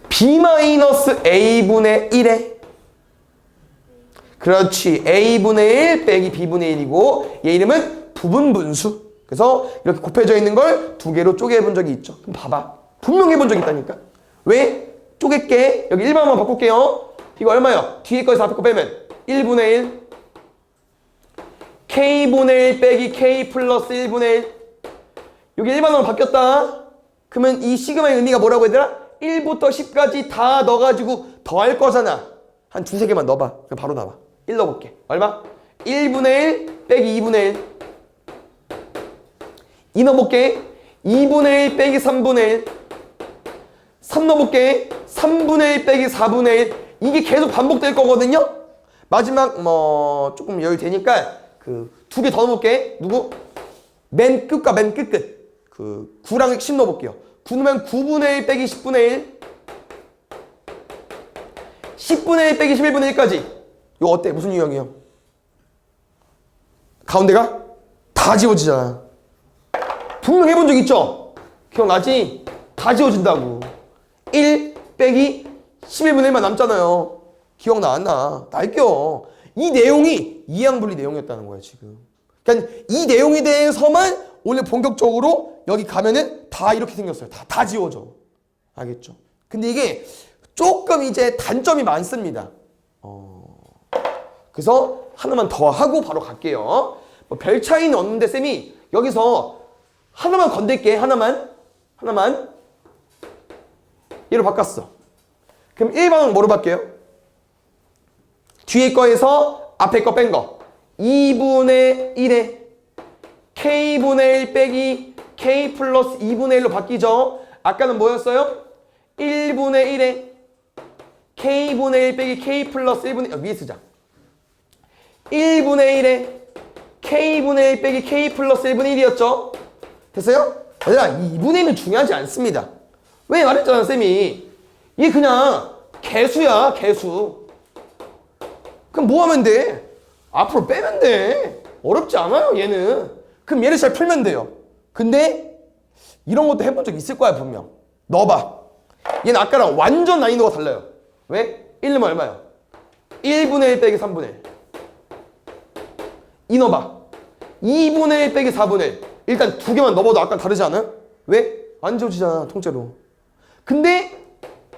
B-A분의 1에 그렇지. A분의 1 빼기 B분의 1이고 얘 이름은 부분분수. 그래서 이렇게 곱해져 있는 걸 두 개로 쪼개본 적이 있죠. 그럼 봐봐. 분명히 해본 적이 있다니까. 왜? 쪼갤게. 여기 1번만 바꿀게요. 이거 얼마요? 뒤에 거에서 앞에 거 빼면 1분의 1 K분의 1 빼기 K 플러스 1분의 1 여기 1번으로 바뀌었다. 그러면 이 시그마의 의미가 뭐라고 얘들아? 1부터 10까지 다 넣어가지고 더할 거잖아. 한 두세 개만 넣어봐. 그럼 바로 나와. 1 넣어볼게. 얼마? 1분의 1 빼기 2분의 1 2 넣어볼게. 2분의 1 빼기 3분의 1 3 넣어볼게. 3분의 1 빼기 4분의 1 이게 계속 반복될 거거든요. 마지막 조금 여유 되니까 그 두 개 더 넣어볼게. 누구? 맨 끝과 맨 끝. 그 9랑 10 넣어볼게요. 9 넣으면 9분의 1 빼기 10분의 1 10분의 1 빼기 11분의 1까지. 이거 어때? 무슨 유형이에요? 가운데가 다 지워지잖아. 분명 해본 적 있죠? 기억나지? 다 지워진다고. 1 빼기 11분의 1만 남잖아요. 기억나 안 나? 날껴. 이 내용이 이항분리 내용이었다는 거야 지금. 그러니까 이 내용에 대해서만 오늘 본격적으로 여기 가면은 다 이렇게 생겼어요. 다 지워져. 알겠죠? 근데 이게 조금 이제 단점이 많습니다. 그래서 하나만 더 하고 바로 갈게요. 뭐 별 차이는 없는데 쌤이 여기서 하나만 건들게. 하나만 얘로 바꿨어. 그럼 1번은 뭐로 바뀌어요? 뒤에 거에서 앞에 거 뺀 거 2분의 1에 K분의 1 빼기 K 플러스 2분의 1로 바뀌죠. 아까는 뭐였어요? 1분의 1에 K분의 1 빼기 K 플러스 1분의 1 위에 쓰자. 1분의 1에 K분의 1 빼기 K 플러스 1분의 1이었죠. 됐어요? 얘들아 2분의 1은 중요하지 않습니다. 왜 말했잖아 쌤이. 이게 그냥 개수야 개수. 그럼 뭐 하면 돼? 앞으로 빼면 돼. 어렵지 않아요 얘는. 그럼 얘를 잘 풀면 돼요. 근데 이런 것도 해본 적 있을 거야 분명. 넣어봐. 얘는 아까랑 완전 난이도가 달라요. 왜? 1 넣으면 얼마야? 1분의 1 빼기 3분의 1. 이 넣어봐. 2분의 1 빼기 4분의 1. 일단 두 개만 넣어봐도 아까 다르지 않아요? 왜? 안 지워지잖아 통째로. 근데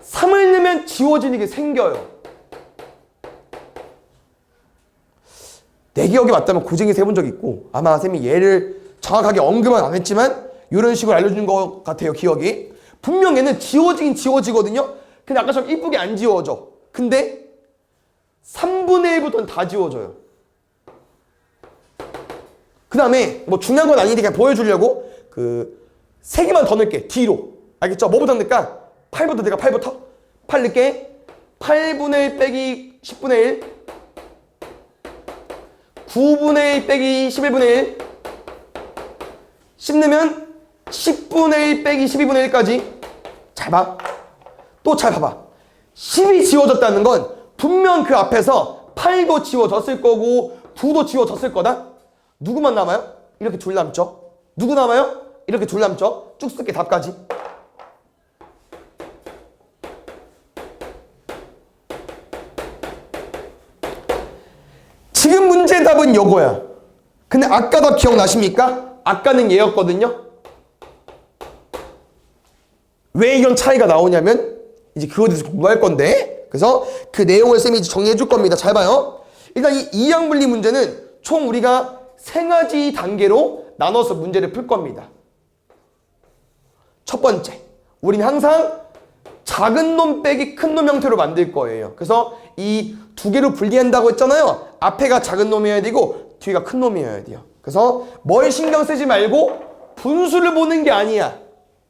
3을 넣으면 지워지는 게 생겨요. 내 기억에 맞다면 고쟁이에서 해본 적이 있고 아마 쌤이 얘를 정확하게 언급은 안 했지만 이런 식으로 알려준 것 같아요 기억이. 분명 얘는 지워지긴 지워지거든요. 근데 아까처럼 이쁘게 안 지워져. 근데 3분의 1부터는 다 지워져요. 그 다음에 뭐 중요한 건 아닌데 그냥 보여주려고 그 3개만 더 넣을게 뒤로. 알겠죠? 뭐부터 넣을까? 8부터 넣을까? 8부터? 8 넣을게. 8분의 1 빼기 10분의 1 9분의 1 빼기 11분의 1 10 넣으면 10분의 1 빼기 12분의 1까지. 잘 봐. 또 잘 봐봐. 10이 지워졌다는 건 분명 그 앞에서 8도 지워졌을 거고 9도 지워졌을 거다. 누구만 남아요? 이렇게 둘 남죠. 누구 남아요? 이렇게 둘 남죠. 쭉 쓸게 답까지. 지금 문제 답은 요거야. 근데 아까 더 기억나십니까? 아까는 얘였거든요. 왜 이런 차이가 나오냐면 이제 그거에 대해서 공부할 건데 그래서 그 내용을 쌤이 정리해 줄 겁니다. 잘 봐요. 일단 이 이항분리 문제는 총 우리가 3가지 단계로 나눠서 문제를 풀 겁니다. 첫 번째, 우리는 항상 작은 놈 빼기 큰 놈 형태로 만들 거예요. 그래서 이 두 개로 분리한다고 했잖아요. 앞에가 작은 놈이어야 되고 뒤가 큰 놈이어야 돼요. 그래서 뭘 신경 쓰지 말고 분수를 보는 게 아니야.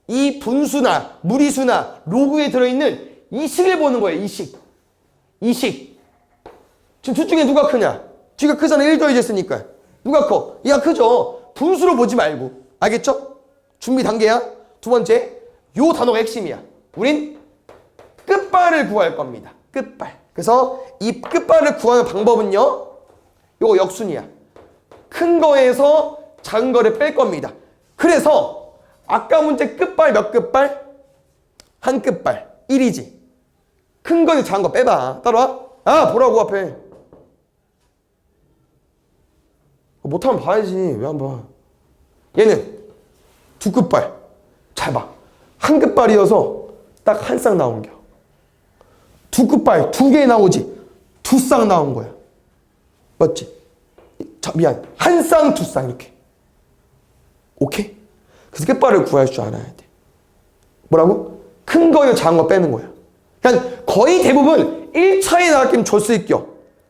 이 분수나 무리수나 로그에 들어있는 이 식을 보는 거예요. 이 식. 이 식. 지금 둘 중에 누가 크냐? 뒤가 크잖아. 1 더해졌으니까. 누가 커? 얘가 크죠. 분수로 보지 말고. 알겠죠? 준비 단계야. 두 번째, 요 단어가 핵심이야. 우린 끝발을 구할 겁니다. 끝발. 그래서 이 끝발을 구하는 방법은요. 요거 역순이야. 큰 거에서 작은 거를 뺄 겁니다. 그래서 아까 문제 끝발 몇 끝발? 한 끝발. 1이지. 큰 거는 작은 거 빼봐. 따라와. 아, 보라고 앞에. 못하면 봐야지. 왜 안 봐? 얘는 두 끝발. 잘 봐. 한 끝발이어서 딱 한 쌍 나온 겨. 두 끝발 2개 나오지. 2쌍 나온 거야. 맞지? 자, 미안. 한 쌍, 2쌍 이렇게. 오케이? 그래서 끝발을 구할 줄 알아야 돼. 뭐라고? 큰 거에 작은 거 빼는 거야. 그러니까 거의 대부분 1차에 나왔기는 줬을 겨.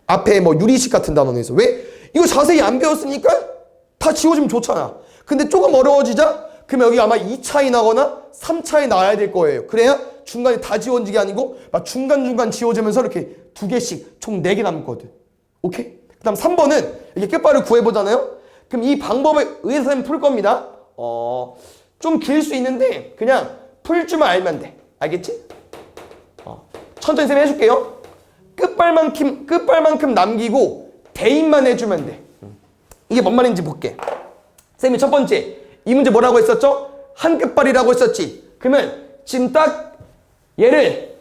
앞에 뭐 유리식 같은 단어에서. 왜? 이거 자세히 안 배웠으니까 다 지워지면 좋잖아. 근데 조금 어려워지자? 그러면 여기 아마 2차에 나거나 3차에 나와야 될 거예요. 그래야 중간에 다 지워진 게 아니고 막 중간중간 지워지면서 이렇게 2개씩 총 4개 남거든. 오케이? 그 다음 3번은 이렇게 끝발을 구해보잖아요? 그럼 이 방법에 의해서 풀 겁니다. 좀 길 수 있는데 그냥 풀 줄만 알면 돼. 알겠지? 천천히 쌤 해줄게요. 끝발만큼 남기고 대입만 해주면 돼. 이게 뭔 말인지 볼게. 쌤이 첫 번째 이 문제 뭐라고 했었죠? 한 끝발이라고 했었지. 그러면 지금 딱 얘를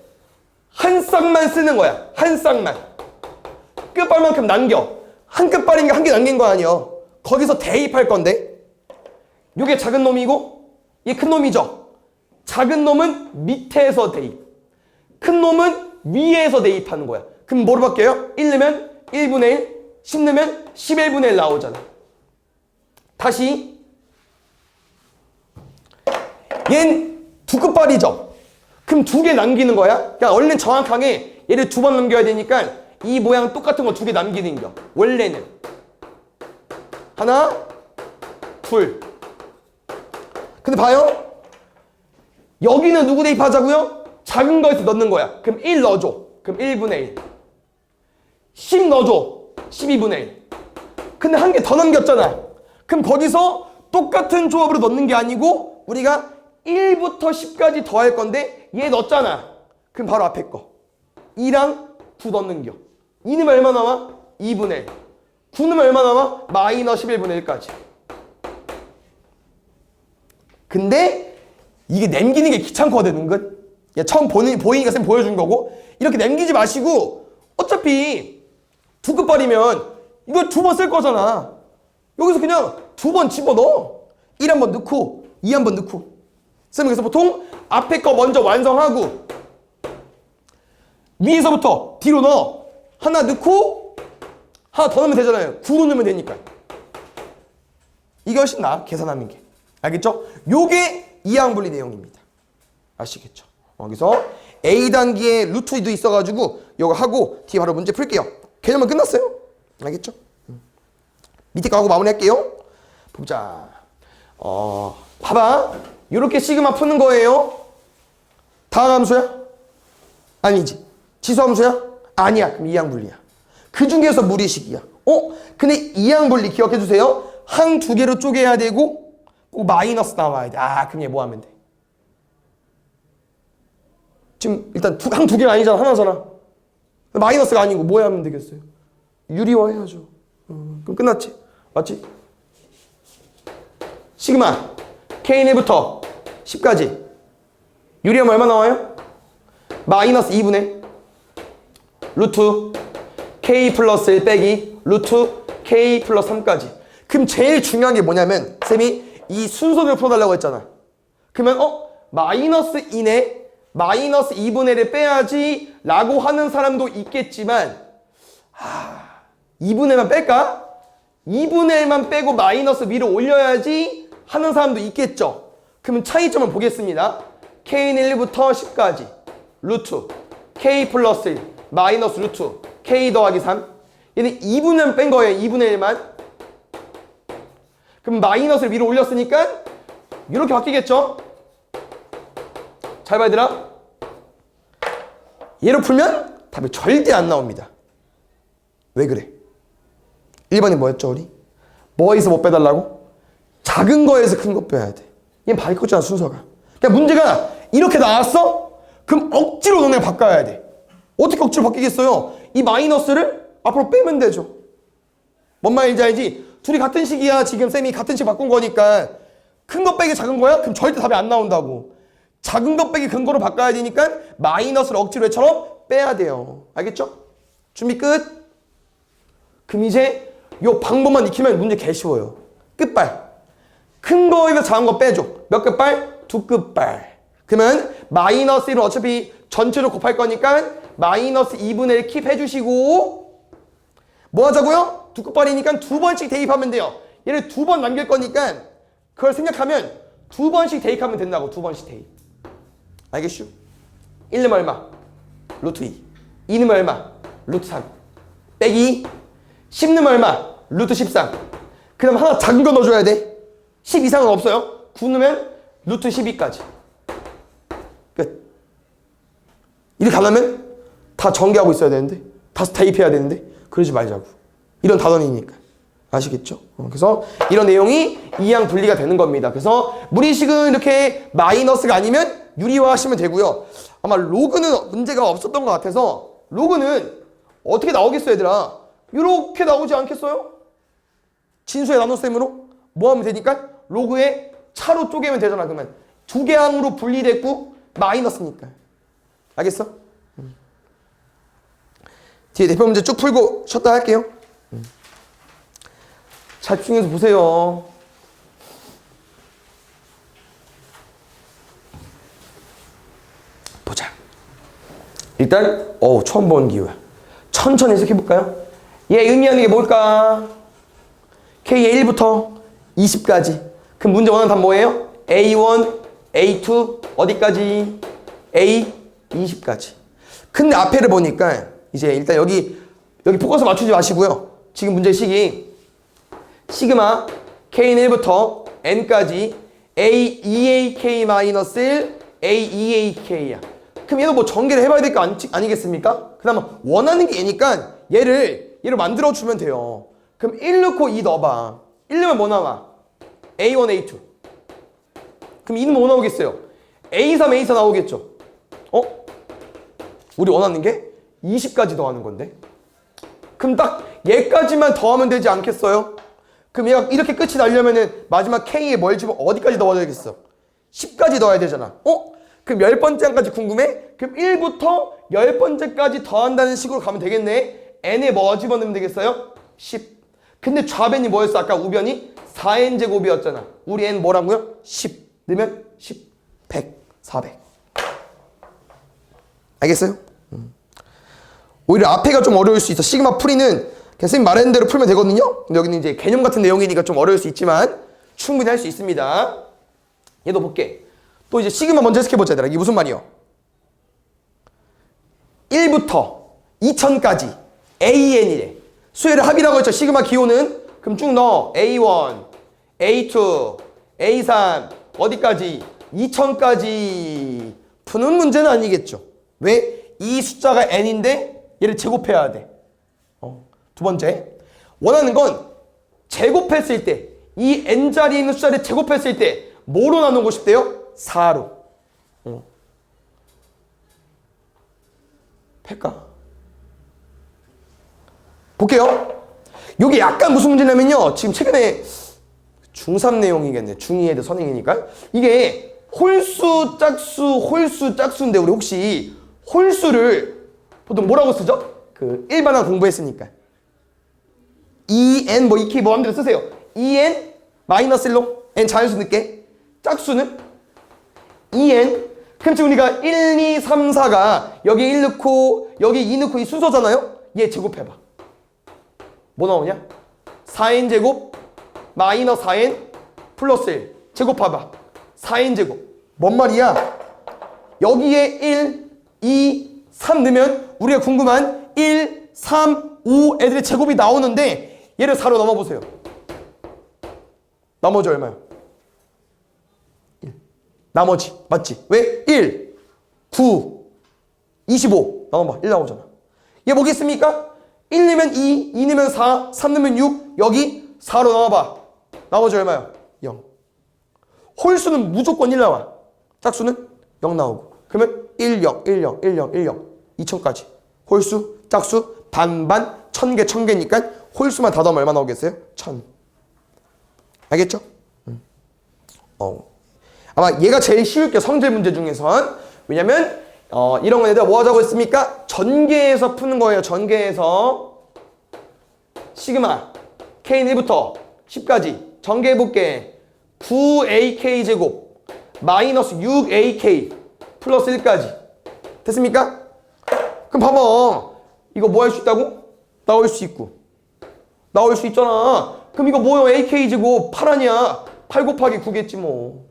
한 쌍만 쓰는 거야. 한 쌍만. 끝발만큼 남겨. 한 끝발인가 한 개 남긴 거 아니야. 거기서 대입할 건데 요게 작은 놈이고 얘 큰 놈이죠. 작은 놈은 밑에서 대입. 큰 놈은 위에서 대입하는 거야. 그럼 뭐로 바뀌어요? 1 넣으면 1분의 1, 10 넣으면 11분의 1 나오잖아. 다시 얜 두 끝발이죠. 그럼 2개 남기는 거야. 그러니까 원래는 정확하게 얘를 2번 남겨야 되니까 이 모양 똑같은 거 2개 남기는 거. 원래는 하나, 둘. 근데 봐요. 여기는 누구 대입하자고요? 작은 거에서 넣는 거야. 그럼 1 넣어줘. 그럼 1분의 1. 10 넣어줘. 12분의 1. 근데 한 개 더 남겼잖아. 그럼 거기서 똑같은 조합으로 넣는 게 아니고 우리가 1부터 10까지 더할 건데 얘 넣었잖아. 그럼 바로 앞에 거 2랑 9 넣는 겨. 2 넣으면 얼마 나와? 2분의 1. 9 넣으면 얼마 나와? 마이너스 11분의 1까지. 근데 이게 남기는 게 귀찮거든, 은근. 야, 처음 보이니까 쌤 보여준 거고. 이렇게 남기지 마시고, 어차피 두 끝발이면 이거 두 번 쓸 거잖아. 여기서 그냥 두 번 집어넣어. 1 한 번 넣고, 2 한 번 넣고. 쌤은 그래서 보통 앞에 거 먼저 완성하고, 위에서부터 뒤로 넣어. 하나 넣고, 하나 더 넣으면 되잖아요. 9로 넣으면 되니까. 이게 훨씬 나아, 계산하는 게. 알겠죠? 요게 이항분리 내용입니다. 아시겠죠? 그래서 A단계에 루트 2도 있어가지고 요거 하고 뒤에 바로 문제 풀게요. 개념은 끝났어요. 알겠죠? 밑에 거 하고 마무리할게요. 보자. 봐봐. 요렇게 시그마 푸는 거예요. 다항 함수야? 아니지. 지수함수야? 아니야. 그럼 이항분리야. 그 중에서 무리식이야. 근데 이항분리 기억해주세요. 항 두 개로 쪼개야 되고 꼭 마이너스 나와야 돼. 그럼 얘 뭐 하면 돼? 지금 일단 항 두 개가 아니잖아. 하나잖아. 마이너스가 아니고 뭐 하면 되겠어요? 유리화 해야죠. 그럼 끝났지? 맞지? 시그마 K1부터 10까지 유리하면 얼마 나와요? 마이너스 2분의 루트 K 플러스 1 빼기 루트 K 플러스 3까지. 그럼 제일 중요한 게 뭐냐면 쌤이 이 순서대로 풀어달라고 했잖아. 그러면 마이너스 2네 마이너스 2분의 1을 빼야지 라고 하는 사람도 있겠지만 2분의 1만 뺄까? 2분의 1만 빼고 마이너스 위로 올려야지 하는 사람도 있겠죠. 그러면 차이점을 보겠습니다. K는 1부터 10까지 루트 K 플러스 1 마이너스 루트 K 더하기 3. 얘는 2분의 1 뺀 거예요. 2분의 1만. 그럼 마이너스를 위로 올렸으니까 이렇게 바뀌겠죠? 잘 봐야 되나? 얘로 풀면 답이 절대 안 나옵니다. 왜 그래? 1번이 뭐였죠 우리? 뭐에서 뭐 빼달라고? 작은 거에서 큰 거 빼야 돼. 얘는 바뀌었잖아 순서가. 그러니까 문제가 이렇게 나왔어? 그럼 억지로 너네 바꿔야 돼. 어떻게 억지로 바뀌겠어요? 이 마이너스를 앞으로 빼면 되죠. 뭔 말인지 알지? 둘이 같은 식이야. 지금 쌤이 같은 식 바꾼 거니까 큰 거 빼기 작은 거야? 그럼 절대 답이 안 나온다고. 작은 거 빼기 큰 거로 바꿔야 되니까 마이너스를 억지로 얘처럼 빼야 돼요. 알겠죠? 준비 끝. 그럼 이제 요 방법만 익히면 문제 개 쉬워요. 끝발. 큰 거에서 작은 거 빼줘. 몇 끝발? 2끝발. 그러면 마이너스 1은 어차피 전체로 곱할 거니까 마이너스 2분의 1 킵 해주시고 뭐 하자고요? 2끝발이니까 2번씩 대입하면 돼요. 얘를 2번 남길 거니까 그걸 생각하면 2번씩 대입하면 된다고. 2번씩 대입. 알겠슈? 1는 얼마? 루트 2. 2는 얼마? 루트 3. 빼기 10는 얼마? 루트 13. 그 다음 하나 작은 거 넣어줘야 돼. 10 이상은 없어요. 9 넣으면 루트 12까지. 끝. 이렇게 하려면 다 전개하고 있어야 되는데 다 대입해야 되는데 그러지 말자고. 이런 단원이니까. 아시겠죠? 그래서 이런 내용이 이항 분리가 되는 겁니다. 그래서 무리식은 이렇게 마이너스가 아니면 유리화 하시면 되고요. 아마 로그는 문제가 없었던 것 같아서 로그는 어떻게 나오겠어요 얘들아? 이렇게 나오지 않겠어요? 진수의 나눗셈으로 뭐 하면 되니까 로그에 차로 쪼개면 되잖아. 그러면 두 개 항으로 분리됐고 마이너스니까. 알겠어? 뒤에 대표 문제 쭉 풀고 쉬었다 할게요. 잘 집중해서 보세요. 보자. 일단 처음 본 기호야. 천천히 해석해볼까요? 얘 의미하는 게 뭘까? K의 1부터 20까지. 그럼 문제 원하는 답 뭐예요? A1, A2, 어디까지? A, 20까지. 근데 앞에를 보니까 이제 일단 여기 포커스 맞추지 마시고요. 지금 문제 식이 시그마 K는 1부터 N까지 A, 2AK-1, A, 2AK야. 그럼 얘도 뭐 전개를 해봐야 될 거 아니겠습니까? 그 다음 원하는 게 얘니까 얘를 만들어주면 돼요. 그럼 1 넣고 2 넣어봐. 1 넣으면 뭐 나와? A1, A2. 그럼 2는 뭐 나오겠어요? A3, A4 나오겠죠? 우리 원하는 게 20까지 더하는 건데. 그럼 딱 얘까지만 더하면 되지 않겠어요? 그럼 얘가 이렇게 끝이 나려면은 마지막 K에 뭘 집어 어디까지 넣어야 되겠어? 10까지 넣어야 되잖아. 그럼 10번째까지 궁금해? 그럼 1부터 10번째까지 더한다는 식으로 가면 되겠네. n에 뭐 집어넣으면 되겠어요? 10. 근데 좌변이 뭐였어? 아까 우변이 4n 제곱이었잖아. 우리 n 뭐라고요? 10. 넣으면 10, 100, 400. 알겠어요? 오히려 앞에가 좀 어려울 수 있어. 시그마 풀이는 그냥 선생님 말하는 대로 풀면 되거든요. 근데 여기는 이제 개념 같은 내용이니까 좀 어려울 수 있지만 충분히 할 수 있습니다. 얘도 볼게. 또 이제 시그마 먼저 해석해보자 얘들아. 이게 무슨 말이요? 1부터 2000까지 AN이래. 수열의 합이라고 했죠. 시그마 기호는. 그럼 쭉 넣어. A1, A2, A3 어디까지? 2000까지 푸는 문제는 아니겠죠. 왜? 이 숫자가 n인데 얘를 제곱해야 돼. 두 번째, 원하는 건 제곱했을 때 이 n자리에 있는 숫자를 제곱했을 때 뭐로 나누고 싶대요? 4로. 팰까? 볼게요. 여기 약간 무슨 문제냐면요. 지금 최근에 중3 내용이겠네. 중2 애들 선행이니까. 이게 홀수, 짝수, 홀수, 짝수인데 우리 혹시 홀수를 보통 뭐라고 쓰죠? 그 일반화 공부했으니까 2n 뭐 2k 뭐 마음대로 쓰세요. 2n 마이너스 1로 n 자연수 넣게. 짝수는 2n. 그럼 지금 우리가 1, 2, 3, 4가 여기 1 넣고 여기 2 넣고 이 순서잖아요. 얘 제곱해봐. 뭐 나오냐? 4n 제곱 마이너스 4n 플러스 1 제곱해봐. 4n 제곱. 뭔 말이야? 여기에 1, 2, 3 넣으면 우리가 궁금한 1, 3, 5 애들의 제곱이 나오는데 얘를 4로 넘어보세요. 나머지 얼마야? 1. 나머지 맞지? 왜? 1, 9, 25 나눠봐. 1 나오잖아. 얘 뭐겠습니까? 1 넣으면 2, 2 넣으면 4, 3 넣으면 6 여기 4로 나눠봐. 나머지 얼마야? 0. 홀수는 무조건 1 나와. 짝수는 0 나오고. 그러면 1, 0, 1, 0, 1, 0, 1, 0 2000까지 홀수, 짝수, 반반, 1000개, 1000개니까 홀수만 다 더하면 얼마 나오겠어요? 1000. 알겠죠? 아마 얘가 제일 쉬울 게 성질 문제 중에선. 왜냐면 이런 건 얘들아 뭐 하자고 했습니까? 전개해서 푸는 거예요. 전개해서 시그마 K는 1부터 10까지 전개해볼게. 9AK 제곱 마이너스 6AK 플러스 1까지 됐습니까? 그럼 봐봐. 이거 뭐 할 수 있다고? 나올 수 있고 나올 수 있잖아. 그럼 이거 뭐요? AK 제곱 8 아니야? 8 곱하기 9겠지 뭐.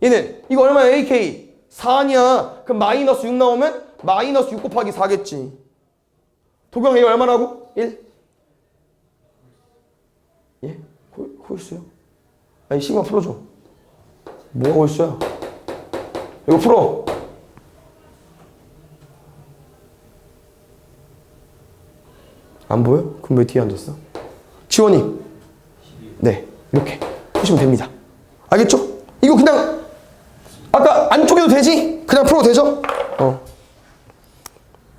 얘는 이거 얼마야? AK 4 아니야? 그럼 마이너스 6 나오면 마이너스 6 곱하기 4겠지. 도경 이거 얼마라고? 1? 예? 홀수요? 아니 시그마 풀어줘. 뭐가 홀수야? 이거 풀어. 안 보여? 그럼 왜 뒤에 앉았어? 지원이. 네, 이렇게 푸시면 됩니다. 알겠죠? 이거 그냥 아까 안쪽에도 되지? 그냥 풀어도 되죠?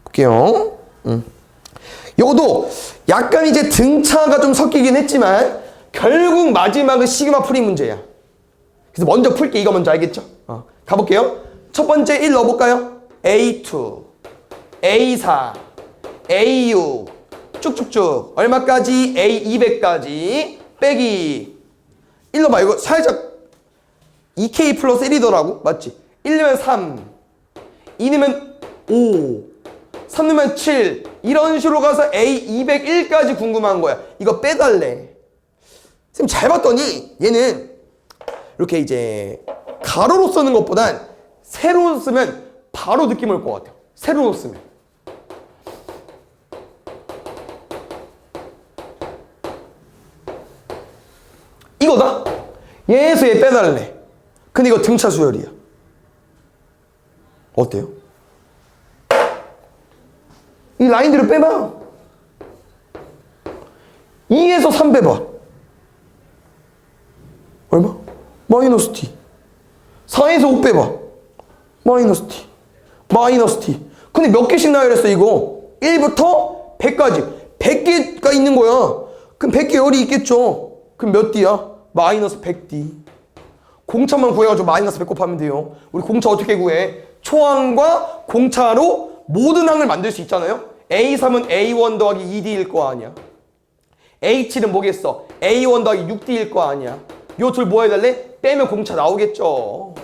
볼게요. 이것도 약간 이제 등차가 좀 섞이긴 했지만 결국 마지막은 시그마 풀이 문제야. 그래서 먼저 풀게. 이거 먼저 알겠죠? 가볼게요. 첫 번째 1 넣어볼까요? A2, A4, A6 쭉쭉쭉 얼마까지? A200까지 빼기 1 넣어봐. 이거 살짝 2K 플러스 1이더라고. 맞지? 1 넣으면 3, 2 넣으면 5, 3 넣으면 7 이런 식으로 가서 A201까지 궁금한 거야. 이거 빼달래. 선생님 잘 봤더니 얘는 이렇게 이제 가로로 쓰는 것보단 세로로 쓰면 바로 느낌 올 것 같아요. 세로로 쓰면. 이거다. 얘에서 얘 빼달래. 근데 이거 등차 수열이야. 어때요? 이 라인들을 빼봐. 2에서 3 빼봐. 얼마? 마이너스 t. 4에서 5 빼봐. 마이너스 t. 마이너스 t. 근데 몇 개씩 나열했어 이거? 1부터 100까지. 100개가 있는 거야. 그럼 100개 열이 있겠죠. 그럼 몇 d야? 마이너스 100d. 공차만 구해가지고 마이너스 100 곱하면 돼요. 우리 공차 어떻게 구해? 초항과 공차로 모든 항을 만들 수 있잖아요. A3은 A1 더하기 2D일 거 아니야. A7은 뭐겠어? A1 더하기 6D일 거 아니야. 요 둘 뭐 해달래? 빼면 공차 나오겠죠.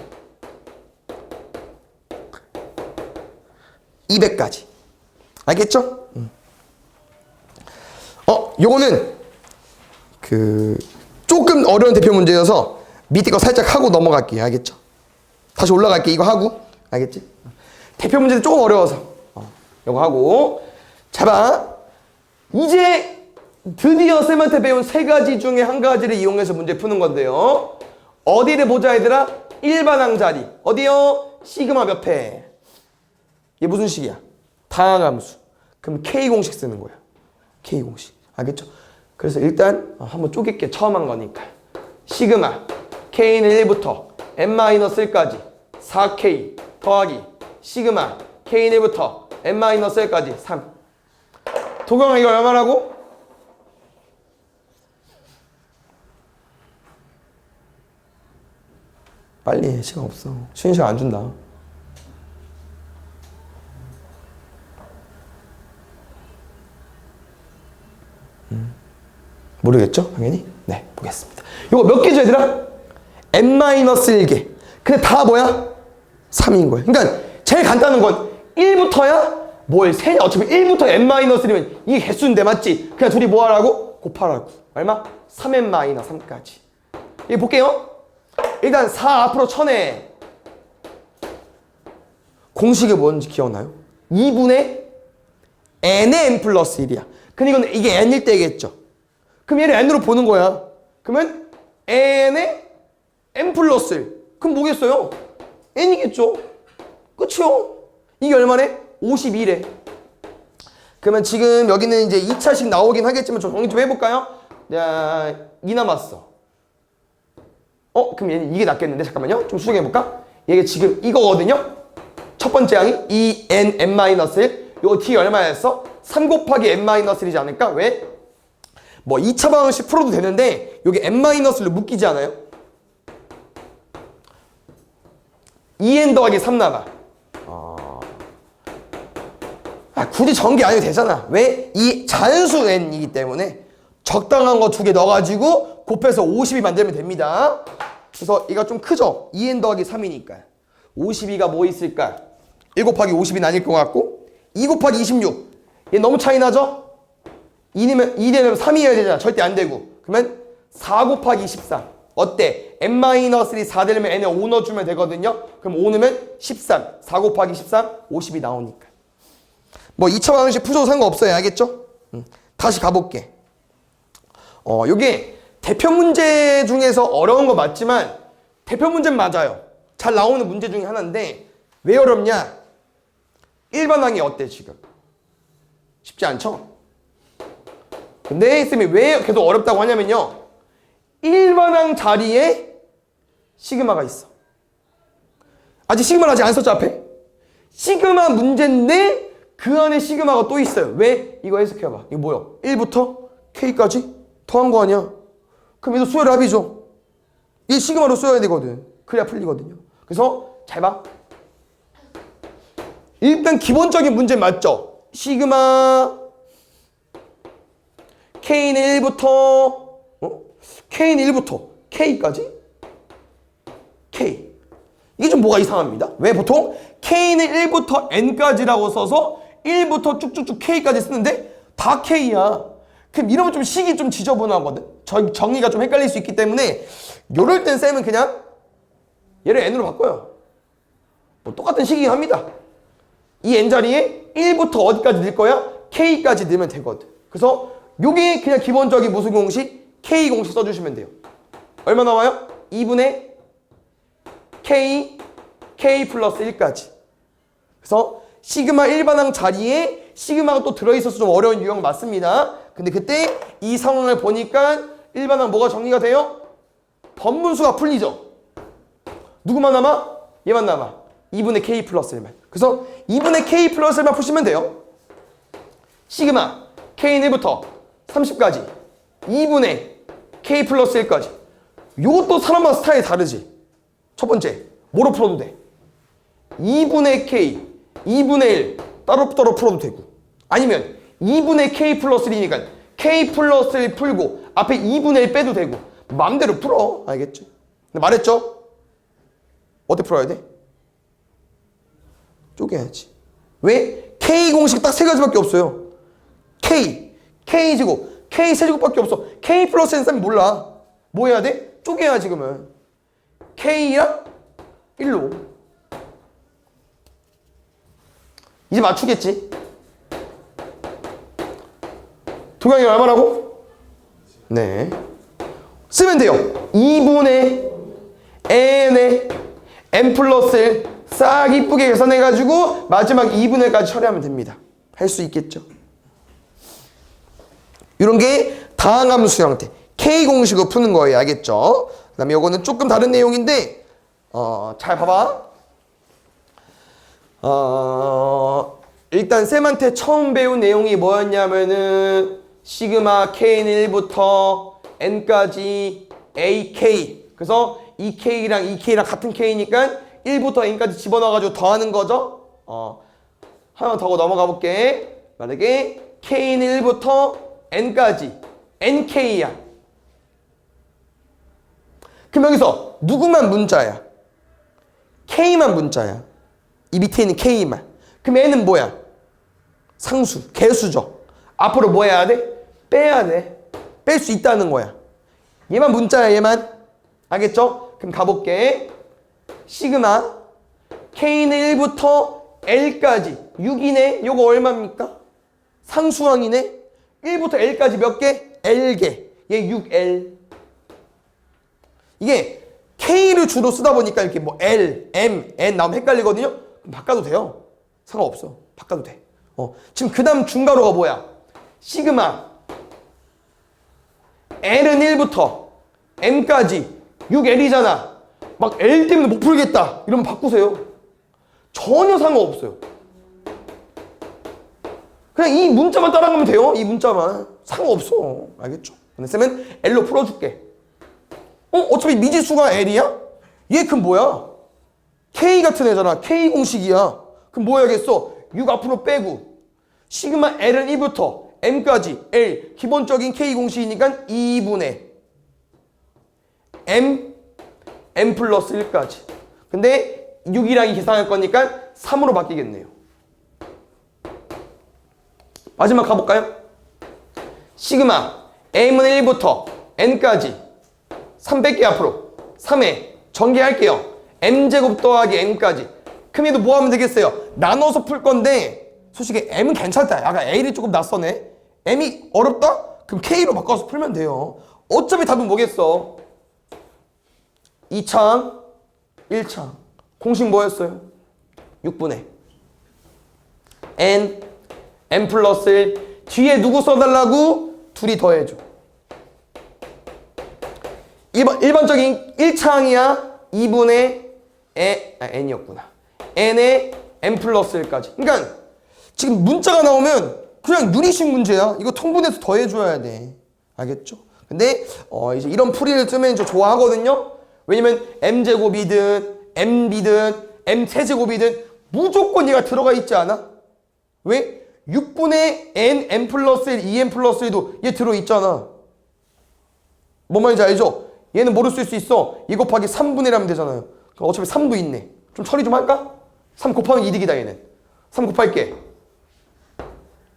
200까지. 알겠죠? 요거는 조금 어려운 대표 문제여서 밑에 거 살짝 하고 넘어갈게요. 알겠죠? 다시 올라갈게. 이거 하고. 알겠지? 대표 문제는 조금 어려워서 요거 하고. 자 봐. 이제 드디어 쌤한테 배운 세 가지 중에 한 가지를 이용해서 문제 푸는 건데요. 어디를 보자 얘들아? 일반항 자리. 어디요? 시그마 몇 회? 얘 무슨 식이야? 다항함수. 그럼 K 공식 쓰는 거야. K 공식. 알겠죠? 그래서 일단 한번 쪼갤게. 처음 한 거니까. 시그마 K는 1부터 N-1까지 4K 더하기 시그마 K는 1부터 N-1까지 3. 도경아 이거 얼마라고? 빨리 해. 시간 없어. 쉬는 시간 안 준다. 모르겠죠? 당연히? 네, 보겠습니다. 이거 몇 개죠, 얘들아? N-1개. 근데 다 뭐야? 3인 거야. 그러니까 제일 간단한 건 1부터야? 뭘 세냐? 어차피 1부터 N-1이면 이게 개수인데 맞지? 그냥 둘이 뭐 하라고? 곱하라고. 얼마? 3N-3까지. 이거 볼게요. 일단 4 앞으로 쳐내. 공식이 뭔지 기억나요? 2분의 N의 N 플러스 1이야. 근데 이건 이게 N일 때겠죠? 그럼 얘를 N으로 보는 거야. 그러면 N의 N 플러스 1. 그럼 뭐겠어요? N이겠죠? 그치요? 이게 얼마래? 52래. 그러면 지금 여기는 이제 2차식 나오긴 하겠지만 좀 정리 좀 해볼까요? 야, 2 남았어. 그럼 얘는 이게 낫겠는데? 잠깐만요. 좀 수정해볼까? 얘가 지금 이거거든요? 첫 번째 항이 2n n-1. 요거 t 얼마였어? 3 곱하기 n-1이지 않을까? 왜? 뭐 2차 방정식 풀어도 되는데 여기 n-를 묶이지 않아요? 2n 더하기 3 나가. 굳이 전개 안 해도 되잖아. 왜? 이 자연수 n이기 때문에 적당한 거 2개 넣어가지고 곱해서 52 만들면 됩니다. 그래서 얘가 좀 크죠? 2n 더하기 3이니까 52가 뭐 있을까? 1 곱하기 50이 아닐 것 같고 2 곱하기 26. 얘 너무 차이 나죠? 2 되면 3이어야 되잖아. 절대 안 되고. 그러면 4 곱하기 13. 어때? n-1이 4 되려면 n에 5 넣어주면 되거든요. 그럼 5 넣으면 13. 4 곱하기 13, 50이 나오니까. 뭐 2차 방정식 푸셔도 상관없어요. 알겠죠? 다시 가볼게. 요게 대표 문제 중에서 어려운 거 맞지만 대표 문제는 맞아요. 잘 나오는 문제 중에 하나인데 왜 어렵냐? 일반항이 어때 지금? 쉽지 않죠? 근데 쌤이 왜 계속 어렵다고 하냐면요. 일반항 자리에 시그마가 있어. 아직 시그마를 아직 안 썼죠 앞에? 시그마 문제인데 그 안에 시그마가 또 있어요. 왜? 이거 해석해봐. 이거 뭐야? 1부터 K까지 더한 거 아니야? 그럼 얘도 수열의 합이죠. 이 시그마로 써야 되거든. 그래야 풀리거든요. 그래서 잘 봐. 일단 기본적인 문제 맞죠? 시그마 K는 1부터 K는 1부터 K까지? K. 이게 좀 뭐가 이상합니다. 왜 보통 K는 1부터 N까지라고 써서 1부터 쭉쭉쭉 K까지 쓰는데 다 K야. 그럼 이러면 좀 식이 좀 지저분하거든. 정의가 좀 헷갈릴 수 있기 때문에 요럴 땐 쌤은 그냥 얘를 N으로 바꿔요. 뭐 똑같은 식이긴 합니다. 이 N자리에 1부터 어디까지 넣을 거야? K까지 넣으면 되거든. 그래서 요게 그냥 기본적인 무슨 공식? K 공식 써주시면 돼요. 얼마 나와요? 2분의 K 플러스 1까지. 그래서 시그마 일반항 자리에 시그마가 또 들어있어서 좀 어려운 유형 맞습니다. 근데 그때 이 상황을 보니까 일반항 뭐가 정리가 돼요? 번분수가 풀리죠. 누구만 남아? 얘만 남아. 2분의 K 플러스 1만. 그래서 2분의 K 플러스 1만 푸시면 돼요. 시그마 K는 1부터 30까지 2분의 K 플러스 1까지. 요것도 사람마다 스타일이 다르지. 첫 번째 뭐로 풀어도 돼? 2분의 K, 2분의 1 따로따로 풀어도 되고 아니면 2분의 K 플러스 1이니까 K 플러스 1 풀고 앞에 2분의 1 빼도 되고 마음대로 풀어. 알겠지? 근데 말했죠? 어떻게 풀어야 돼? 쪼개야지. 왜? K 공식 딱 세 가지밖에 없어요. K, K제곱, K 세제곱밖에 없어. K 플러스 N 쌤이 몰라. 뭐 해야 돼? 쪼개야 지금은. K랑 1로. 이제 맞추겠지? 도형이 얼마라고? 네. 쓰면 돼요. 2분의 n의 n 플러스 1 싹 이쁘게 계산해가지고 마지막 2분의 1까지 처리하면 됩니다. 할 수 있겠죠? 이런 게 다항함수 형태 K 공식으로 푸는 거예요. 알겠죠? 그 다음에 이거는 조금 다른 내용인데 잘 봐봐. 일단 쌤한테 처음 배운 내용이 뭐였냐면은 시그마 K는 1부터 N까지 AK. 그래서 이 K랑 이 K랑 같은 K니까 1부터 N까지 집어넣어가지고 더하는 거죠. 하나 더 넘어가 볼게. 만약에 K는 1부터 N까지 NK야. 그럼 여기서 누구만 문자야? K만 문자야. 이 밑에 있는 K만. 그럼 N은 뭐야? 상수, 개수죠. 앞으로 뭐 해야 돼? 빼야 돼. 뺄 수 있다는 거야. 얘만 문자야, 얘만. 알겠죠? 그럼 가볼게. 시그마 K는 1부터 L까지 6이네. 요거 얼마입니까? 상수항이네. 1부터 L까지 몇 개? L개. 얘 6L. 이게 K를 주로 쓰다 보니까 이렇게 뭐 L, M, N 나오면 헷갈리거든요. 그럼 바꿔도 돼요. 상관없어. 바꿔도 돼. 지금 그 다음 중괄호가 뭐야? 시그마 L은 1부터 M까지 6L이잖아. 막 L 때문에 못 풀겠다. 이러면 바꾸세요. 전혀 상관없어요. 그냥 이 문자만 따라가면 돼요. 이 문자만. 상관없어. 알겠죠? 근데 쌤은 L로 풀어줄게. 어차피 미지수가 L이야? 얘 그럼 뭐야? K 같은 애잖아. K 공식이야. 그럼 뭐 해야겠어? 6 앞으로 빼고 시그마 L은 1부터 M까지 L 기본적인 K 공식이니까 2분의 M 플러스 1까지. 근데 6이랑 계산할 거니까 3으로 바뀌겠네요. 마지막 가볼까요? 시그마 M은 1부터 N까지 3 뺄게 앞으로 3에 전개할게요. M제곱 더하기 N까지. 그럼 얘도 뭐 하면 되겠어요? 나눠서 풀 건데 솔직히 M은 괜찮다. 약간 L이 조금 낯서네. M이 어렵다? 그럼 K로 바꿔서 풀면 돼요. 어차피 답은 뭐겠어? 2창 1창 공식 뭐였어요? 6분의 N 플러스 1 뒤에 누구 써달라고? 둘이 더해줘. 일반적인 1창이야 2분의 N이었구나. N에 N 플러스 1까지. 그러니까 지금 문자가 나오면 그냥 유리식 문제야. 이거 통분해서 더해줘야 돼. 알겠죠? 근데 이제 이런 풀이를 쓰면 좀 좋아하거든요. 왜냐면 M제곱이든 M이든 M 세제곱이든 무조건 얘가 들어가 있지 않아? 왜? 6분의 N 플러스 1, 2N 플러스 1도 얘 들어있잖아. 뭔 말인지 알죠? 얘는 뭐를 쓸 수 있어? 2 곱하기 3분의 1 하면 되잖아요. 그럼 어차피 3도 있네. 좀 처리 좀 할까? 3 곱하면 이득이다 얘는. 3 곱할게.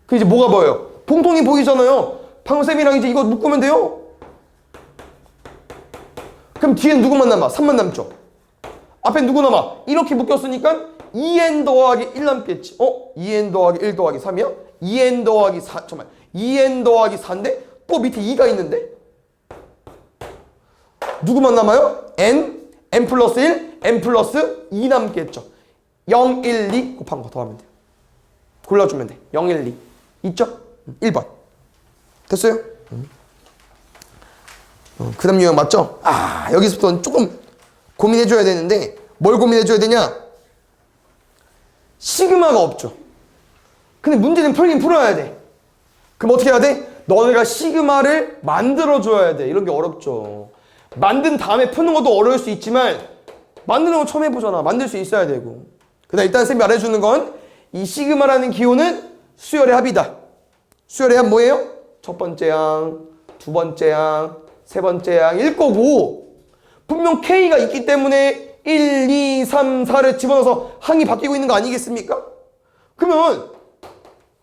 그 이제 뭐가 보여요? 공통이 보이잖아요. 방금 쌤이랑 이제 이거 묶으면 돼요. 그럼 뒤엔 누구만 남아? 3만 남죠. 앞에 누구 남아? 이렇게 묶였으니까 2n 더하기 1 남겠지. 2n 더하기 1 더하기 3이야? 2n 더하기 4, 잠깐만. 2n 더하기 4인데 또 밑에 2가 있는데? 누구만 남아요? n 플러스 1, n 플러스 2 남겠죠. 0, 1, 2 곱한 거 더하면 돼요. 골라주면 돼. 0, 1, 2. 있죠? 1번. 됐어요? 그 다음 유형 맞죠? 여기서부터는 조금 고민해줘야 되는데 뭘 고민해줘야 되냐? 시그마가 없죠. 근데 문제는 풀긴 풀어야 돼. 그럼 어떻게 해야 돼? 너네가 시그마를 만들어줘야 돼. 이런 게 어렵죠. 만든 다음에 푸는 것도 어려울 수 있지만 만드는 거 처음 해보잖아. 만들 수 있어야 되고. 그다음 일단 쌤이 말해주는 건 이 시그마라는 기호는 수열의 합이다. 수열의 합 뭐예요? 첫 번째 항, 두 번째 항, 세 번째 항일 거고 분명 K가 있기 때문에 1, 2, 3, 4를 집어넣어서 항이 바뀌고 있는 거 아니겠습니까? 그러면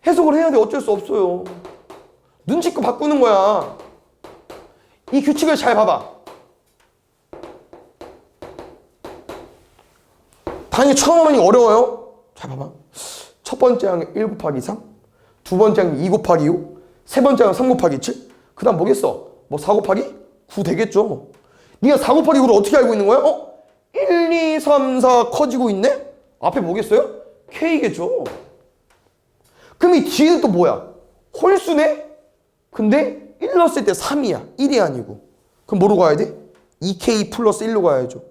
해석을 해야 돼. 어쩔 수 없어요. 눈치껏 바꾸는 거야. 이 규칙을 잘 봐봐. 당연히 처음 하면 어려워요. 잘 봐봐. 첫 번째 항이 1 곱하기 3, 두 번째 항이 2 곱하기 5, 세 번째 항은 3 곱하기 7. 그 다음 뭐겠어? 뭐 4 곱하기 9 되겠죠. 네가 4 곱하기 9를 어떻게 알고 있는 거야? 1, 2, 3, 4 커지고 있네? 앞에 뭐겠어요? K겠죠. 그럼 이 뒤에는 또 뭐야? 홀수네? 근데 1 넣었을 때 3이야. 1이 아니고. 그럼 뭐로 가야 돼? 2K 플러스 1로 가야죠.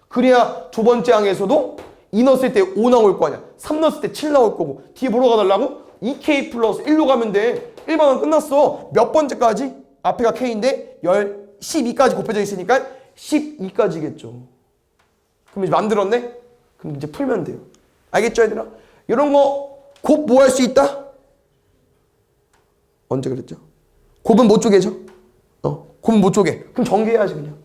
그래야 두 번째 항에서도 2 넣었을 때 5 나올 거 아니야. 3 넣었을 때 7 나올 거고. 뒤에 뭐로 가달라고? 2K 플러스 1로 가면 돼. 1번은 끝났어. 몇 번째까지? 앞에가 K인데 12까지 곱해져 있으니까 12까지겠죠. 그럼 이제 만들었네? 그럼 이제 풀면 돼요. 알겠죠, 얘들아? 이런 거 곱 뭐 할 수 있다? 언제 그랬죠? 곱은 못 쪼개죠? 곱은 못 쪼개. 그럼 전개해야지 그냥.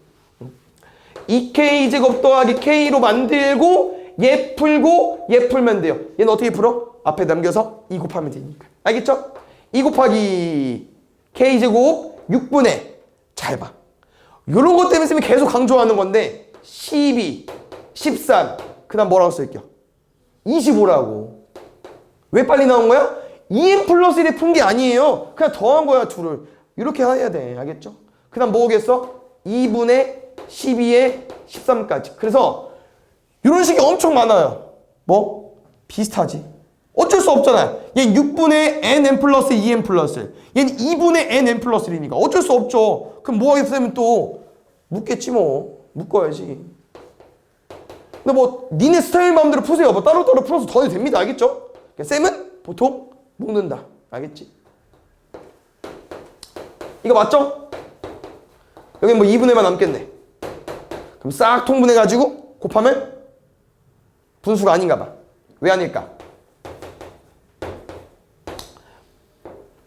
2K제곱 더하기 K로 만들고 얘 풀고 얘 풀면 돼요. 얘는 어떻게 풀어? 앞에 남겨서 2 곱하면 되니까. 알겠죠? 2 곱하기 K제곱 6분의 잘 봐. 이런 것 때문에 쌤이 계속 강조하는 건데 12, 13, 그 다음 뭐라고 쓸게요? 25라고. 왜 빨리 나온 거야? 2n 플러스 1이 푼 게 아니에요. 그냥 더한 거야, 둘을. 이렇게 해야 돼. 알겠죠? 그 다음 뭐겠어? 2분의 12에 13까지. 그래서 이런 식이 엄청 많아요. 뭐? 비슷하지. 어쩔 수 없잖아. 얘는 6분의 nn 플러스 2n 플러스 1. 얘는 2분의 nn 플러스 1이니까 어쩔 수 없죠. 그럼 뭐 하겠으면 또 묶겠지 뭐. 묶어야지. 근데 뭐 니네 스타일 마음대로 푸세요. 뭐 따로따로 풀어서 더 해도 됩니다. 알겠죠? 쌤은 보통 묶는다. 알겠지? 이거 맞죠? 여기 뭐 2분의만 남겠네. 그럼 싹 통분해가지고 곱하면 분수가 아닌가 봐. 왜 아닐까?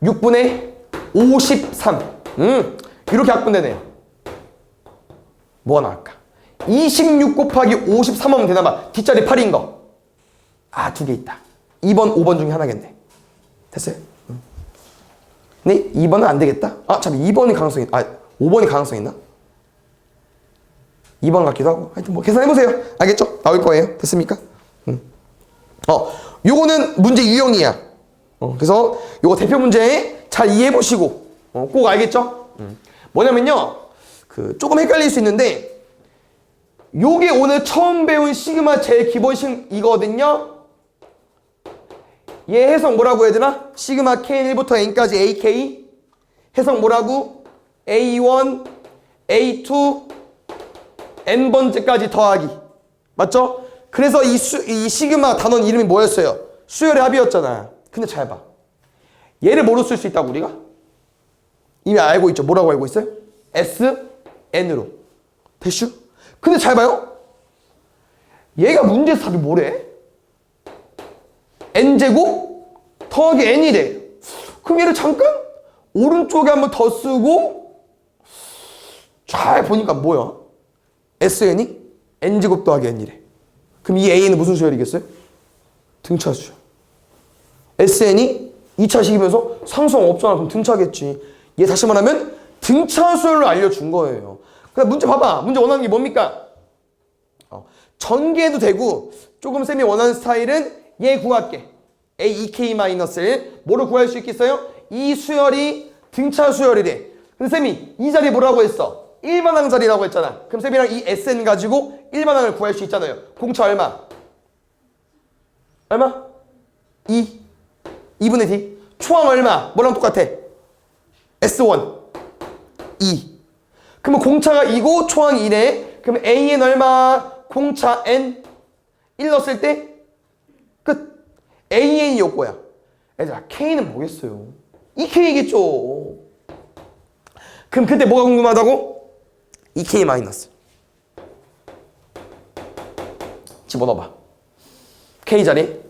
6분의 53. 이렇게 약분되네요. 뭐가 나올까? 26 곱하기 53 하면 되나봐. 뒷자리 8인 거. 아, 두 개 있다. 2번, 5번 중에 하나겠네. 됐어요? 근데 2번은 안 되겠다? 아, 참, 2번이 가능성이, 5번이 가능성 있나? 2번 같기도 하고. 하여튼 뭐 계산해보세요. 알겠죠? 나올 거예요. 됐습니까? 요거는 문제 유형이야. 그래서 요거 대표 문제 잘 이해해보시고, 꼭 알겠죠? 뭐냐면요. 조금 헷갈릴 수 있는데, 요게 오늘 처음 배운 시그마 제일 기본식이거든요. 얘 해석 뭐라고 해야 되나? 시그마 K1부터 N까지 AK. 해석 뭐라고? A1, A2, N번째까지 더하기. 맞죠? 그래서 이 시그마 단원 이름이 뭐였어요? 수열의 합이었잖아. 근데 잘 봐. 얘를 뭐로 쓸 수 있다고 우리가? 이미 알고 있죠. 뭐라고 알고 있어요? S, N으로. 대슈? 근데 잘 봐요. 얘가 문제에서 답이 뭐래? N제곱 더하기 N이래. 그럼 얘를 잠깐 오른쪽에 한번 더 쓰고 잘 보니까 뭐야? SN이 N제곱 더하기 N이래. 그럼 이 A는 무슨 수열이겠어요? 등차 수열. SN이 2차식이면서 상수항 없잖아. 그럼 등차겠지. 얘 다시 말하면 등차 수열로 알려준 거예요. 그럼 문제 봐봐. 문제 원하는 게 뭡니까? 전개해도 되고 조금 쌤이 원하는 스타일은 얘 구할게. A2K-1 뭐를 구할 수 있겠어요? 이 수열이 등차 수열이래. 근데 쌤이 이 자리 뭐라고 했어? 일반항 자리라고 했잖아. 그럼 쌤이랑 이 SN 가지고 일반항을 구할 수 있잖아요. 공차 얼마? 얼마? 2. 2분의 D. 초항 얼마? 뭐랑 똑같아? S1. 2. 그러면 공차가 2고 초항이 2네. 그럼 AN 얼마? 공차 N. 1 넣었을 때 끝. AN이 요거야. 얘들아, K는 뭐겠어요? 2K겠죠. 그럼 그때 뭐가 궁금하다고? 2K 마이너스. 집어넣어봐. K 자리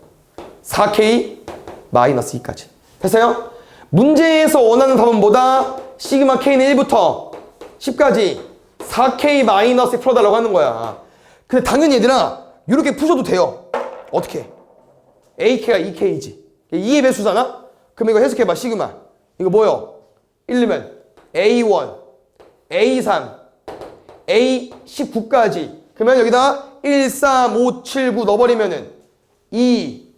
4K 마이너스 2까지. 됐어요? 문제에서 원하는 답은 뭐다? 시그마 K는 1부터 10까지 4K 마이너스 풀어달라고 하는 거야. 근데 당연히 얘들아 이렇게 푸셔도 돼요. 어떻게? AK가 2K지. 2의 배수잖아? 그럼 이거 해석해봐. 시그마. 이거 뭐요? 1면 A1, A3, A19까지. 그러면 여기다 1, 3, 5, 7, 9 넣어버리면은 2,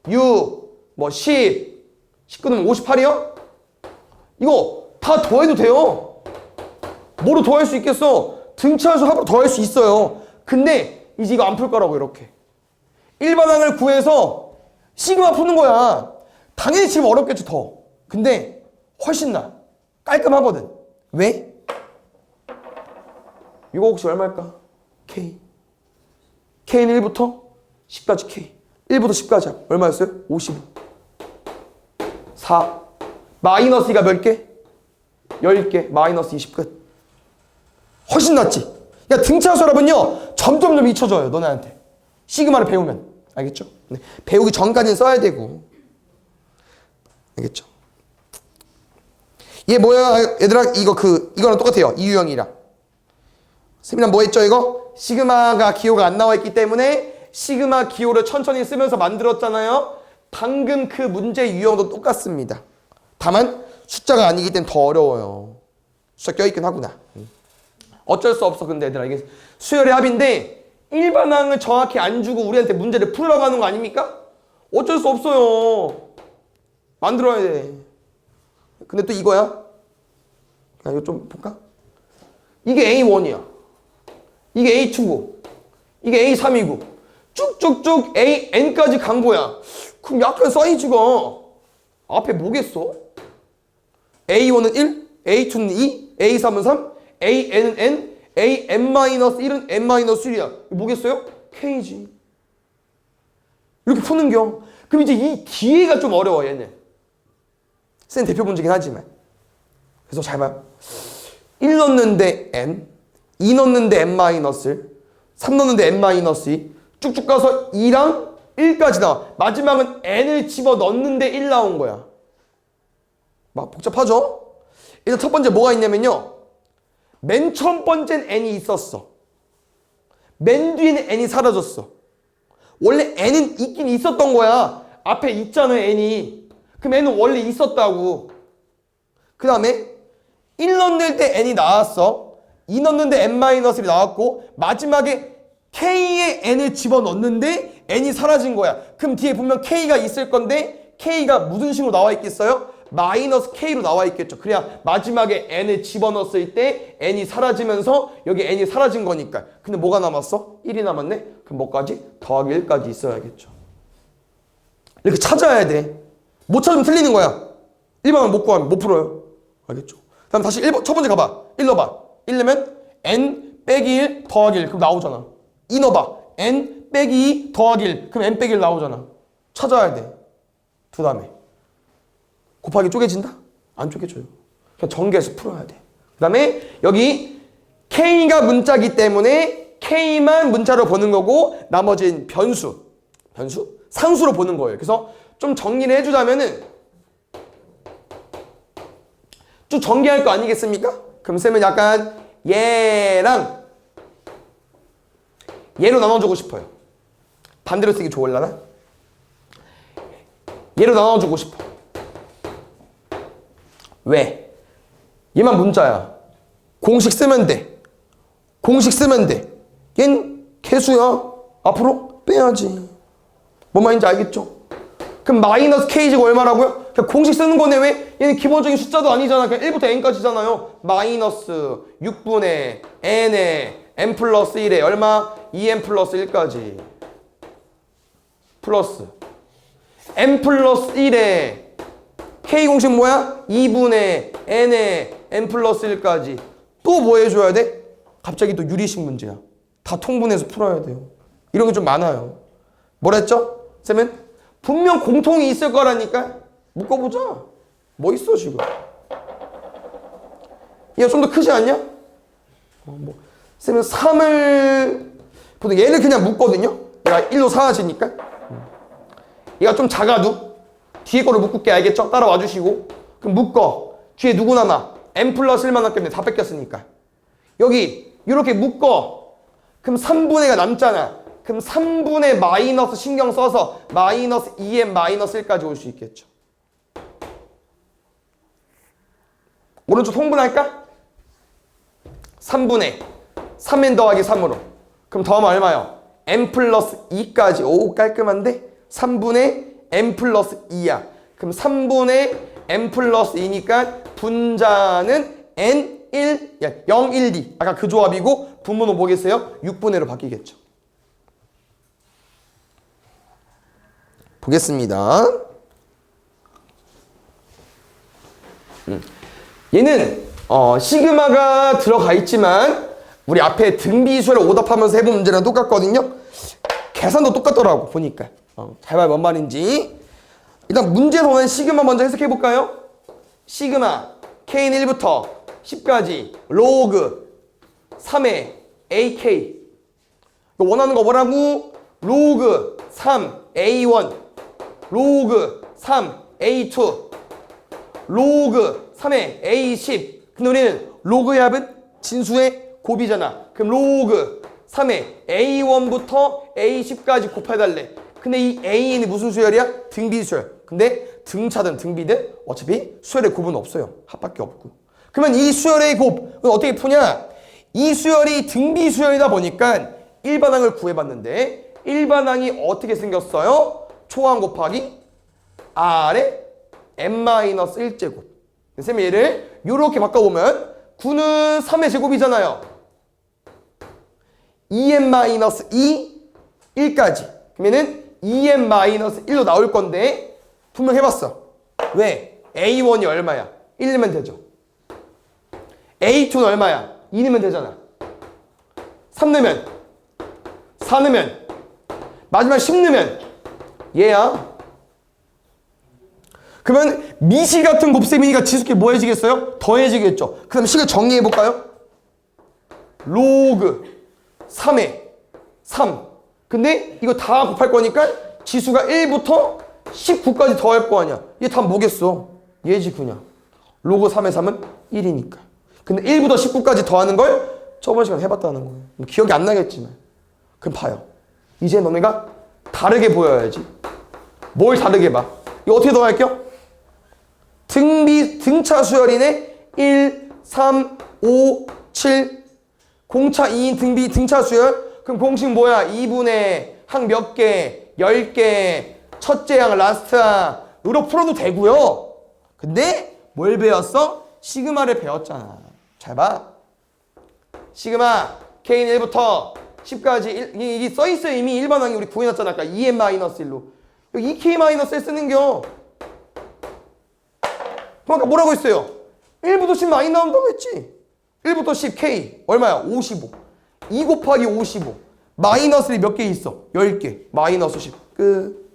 6, 10, 19는 58이요? 이거 다 더해도 돼요. 뭐로 더할 수 있겠어? 등차수 합으로 더할 수 있어요. 근데 이제 이거 안 풀 거라고 이렇게. 일반항을 구해서 시그마 푸는 거야. 당연히 지금 어렵겠죠 더. 근데 훨씬 나. 깔끔하거든. 왜? 이거 혹시 얼마일까? K. K는 1부터 10까지 K. 1부터 10까지 얼마였어요? 55. 4. 마이너스 2가 몇 개? 10개. 마이너스 20 끝. 훨씬 낫지? 야, 등차수 여러분요. 점점점 잊혀져요. 너네한테. 시그마를 배우면. 알겠죠? 네. 배우기 전까지는 써야 되고. 알겠죠? 얘 뭐야? 얘들아, 이거랑 똑같아요. 이 유형이랑. 세미나 뭐 했죠, 이거? 시그마가 기호가 안 나와 있기 때문에 시그마 기호를 천천히 쓰면서 만들었잖아요. 방금 그 문제 유형도 똑같습니다. 다만 숫자가 아니기 때문에 더 어려워요. 숫자 껴있긴 하구나. 어쩔 수 없어. 근데 얘들아 이게 수열의 합인데 일반항을 정확히 안 주고 우리한테 문제를 풀러고 하는 거 아닙니까? 어쩔 수 없어요. 만들어야 돼. 근데 또 이거야. 야, 이거 좀 볼까? 이게 A1이야. 이게 A2고 이게 A3이고 쭉쭉쭉 AN까지 간 거야. 그럼 약간 사이즈가 앞에 뭐겠어? A1은 1, A2는 2, A3은 3, AN은 N, AN-1은 N-1이야. 뭐겠어요? K지. 이렇게 푸는겨. 그럼 이제 이 뒤에가 좀 어려워 얘는. 센 대표 문제긴 하지만. 그래서 잘 봐요. 1 넣는데 N, 2 넣는데 N-1, 3 넣는데 N-2, 쭉쭉 가서 2랑 1까지 나와. 마지막은 N을 집어 넣는데 1 나온 거야. 막 복잡하죠? 일단 첫 번째 뭐가 있냐면요. 맨 처음 번째는 N이 있었어. 맨 뒤에는 N이 사라졌어. 원래 N은 있긴 있었던 거야. 앞에 있잖아요, N이. 그럼 N은 원래 있었다고. 그 다음에 1 넣는 때 N이 나왔어. 2 넣는데 N-1이 나왔고 마지막에 K에 N을 집어넣는데 N이 사라진 거야. 그럼 뒤에 보면 K가 있을 건데 K가 무슨 식으로 나와 있겠어요? 마이너스 K로 나와 있겠죠. 그래야 마지막에 N을 집어넣었을 때 N이 사라지면서 여기 N이 사라진 거니까. 근데 뭐가 남았어? 1이 남았네? 그럼 뭐까지? 더하기 1까지 있어야겠죠. 이렇게 찾아야 돼. 못 찾으면 틀리는 거야. 1번은 못 구하면 못 풀어요. 알겠죠? 그럼 다시 1번, 첫 번째 가봐. 1 넣어봐. 1 넣으면 N 빼기 1 더하기 1 그럼 나오잖아. 2 넣어봐. N 빼기 2 더하기 1 그럼 N 빼기 1 나오잖아. 찾아야 돼. 그 다음에 곱하기 쪼개진다? 안 쪼개져요. 그냥 전개해서 풀어야 돼. 그 다음에 여기 K가 문자기 때문에 K만 문자로 보는 거고 나머지는 변수, 상수로 보는 거예요. 그래서 좀 정리를 해주자면은 쭉 전개할 거 아니겠습니까? 그럼 쌤은 약간 얘로 나눠주고 싶어요. 반대로 쓰기 좋을라나? 얘로 나눠주고 싶어. 왜? 얘만 문자야. 공식 쓰면 돼. 얜 개수야. 앞으로 빼야지. 뭔 말인지 알겠죠? 그럼 마이너스 K제가 얼마라고요? 그냥 공식 쓰는 거네. 왜? 얘는 기본적인 숫자도 아니잖아. 그냥 1부터 N까지잖아요. 마이너스 6분의 N에 N 플러스 1에 얼마? 2N 플러스 1까지. 플러스 N 플러스 1에 K 공식 뭐야? 2분의 N에 N 플러스 1까지. 또 뭐 해줘야 돼? 갑자기 또 유리식 문제야. 다 통분해서 풀어야 돼요. 이런 게 좀 많아요. 뭐라 했죠? 쌤은? 분명 공통이 있을 거라니까. 묶어보자. 뭐 있어 지금? 얘가 좀 더 크지 않냐? 쌤은 3을 보통 얘를 그냥 묶거든요. 얘가 1로 사라지니까. 얘가 좀 작아도 뒤에 거를 묶을게. 알겠죠? 따라와 주시고. 그럼 묶어. 뒤에 누구 남아? n 플러스 1만 남기 때문에 다 뺏겼으니까. 여기 이렇게 묶어. 그럼 3분의가 남잖아. 그럼 3분의 마이너스 신경 써서 마이너스 2n 마이너스 1까지 올 수 있겠죠. 오른쪽 통분할까? 3분의 3n 더하기 3으로. 그럼 더하면 얼마요? n 플러스 2까지. 오, 깔끔한데? 3분의 n 플러스 2야. 그럼 3분의 n 플러스 2니까 분자는 n1, 0, 1, 2. 아까 그 조합이고 분모는 뭐겠어요? 6분의 1로 바뀌겠죠. 보겠습니다. 얘는 시그마가 들어가 있지만 우리 앞에 등비수열을 오답하면서 해본 문제랑 똑같거든요. 계산도 똑같더라고 보니까. 잘 봐요. 뭔 말인지. 일단 문제에서는 시그마 먼저 해석해 볼까요? 시그마 K는 1부터 10까지 로그 3의 AK. 원하는 거 뭐라고? 로그 3 A1 로그 3 A2 로그 3의 A10. 근데 우리는 로그의 합은 진수의 곱이잖아. 그럼 로그 3의 A1부터 A10까지 곱해달래. 근데 이 A는 무슨 수열이야? 등비수열. 근데 등차든 등비든 어차피 수열의 곱은 없어요. 합밖에 없고. 그러면 이 수열의 곱 어떻게 푸냐? 이 수열이 등비수열이다 보니까 일반항을 구해봤는데 일반항이 어떻게 생겼어요? 초항 곱하기 R의 n-1제곱. 선생님 얘를 이렇게 바꿔보면 9는 3의 제곱이잖아요. 2n-2 1까지. 그러면은 2n-1로 나올 건데 분명해봤어. 왜? A1이 얼마야? 1 넣으면 되죠. A2는 얼마야? 2 넣으면 되잖아. 3 넣으면 4 넣으면 마지막 10 넣으면 얘야. 그러면 미시 같은 곱셈이니까 지수끼리 뭐 해지겠어요? 더해지겠죠. 그 다음에 식을 정리해볼까요? 로그 3에 3. 근데 이거 다 곱할 거니까 지수가 1부터 19까지 더할 거 아니야. 얘 다 뭐겠어? 얘지 그냥. 로그 3의 3은 1이니까. 근데 1부터 19까지 더하는 걸 저번 시간에 해봤다는 거예요. 기억이 안 나겠지만. 그럼 봐요. 이제 너네가 다르게 보여야지. 뭘 다르게 봐? 이거 어떻게 더할게요? 등차 수열이네. 1, 3, 5, 7. 공차 2인 등비 등차 수열. 그럼 공식 뭐야? 2분의 항 몇 개? 10개. 첫째 항 라스트 항으로 풀어도 되고요. 근데 뭘 배웠어? 시그마를 배웠잖아. 잘 봐. 시그마 K는 1부터 10까지 이게 써있어요. 이미 일반항이 우리 구해놨잖아. 아까 2n-1로. 여기 2k-1 쓰는겨. 그러니까 뭐라고 했어요? 1부터 10 많이 나온다고 했지. 1부터 10 K 얼마야? 55. 2 곱하기 55. 마이너스를 몇 개 있어? 10개. 마이너스 10. 끝.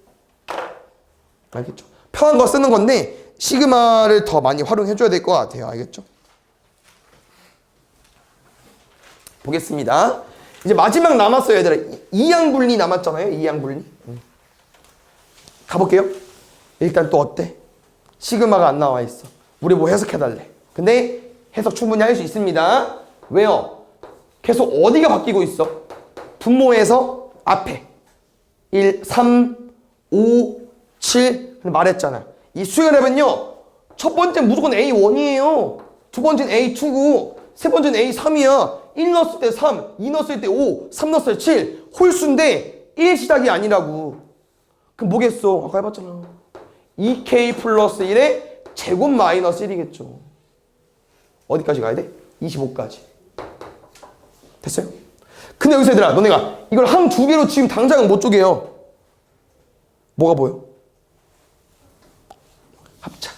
알겠죠? 편한 거 쓰는 건데 시그마를 더 많이 활용해줘야 될 것 같아요. 알겠죠? 보겠습니다. 이제 마지막 남았어요, 얘들아. 이항분리 남았잖아요. 이항분리. 가볼게요. 일단 또 어때? 시그마가 안 나와 있어. 우리 뭐 해석해달래. 근데 해석 충분히 할 수 있습니다. 왜요? 계속 어디가 바뀌고 있어? 분모에서 앞에 1, 3, 5, 7 말했잖아. 이 수열합은요. 첫 번째 무조건 A1이에요. 두 번째는 A2고 세 번째는 A3이야. 1 넣었을 때 3, 2 넣었을 때 5, 3 넣었을 때 7. 홀수인데 1 시작이 아니라고. 그럼 뭐겠어? 아까 해봤잖아. 2K 플러스 1의 제곱 마이너스 1이겠죠. 어디까지 가야 돼? 25까지. 됐어요? 근데 여기서 얘들아, 너네가 이걸 항 두 개로 지금 당장은 못 쪼개요. 뭐가 보여? 합차.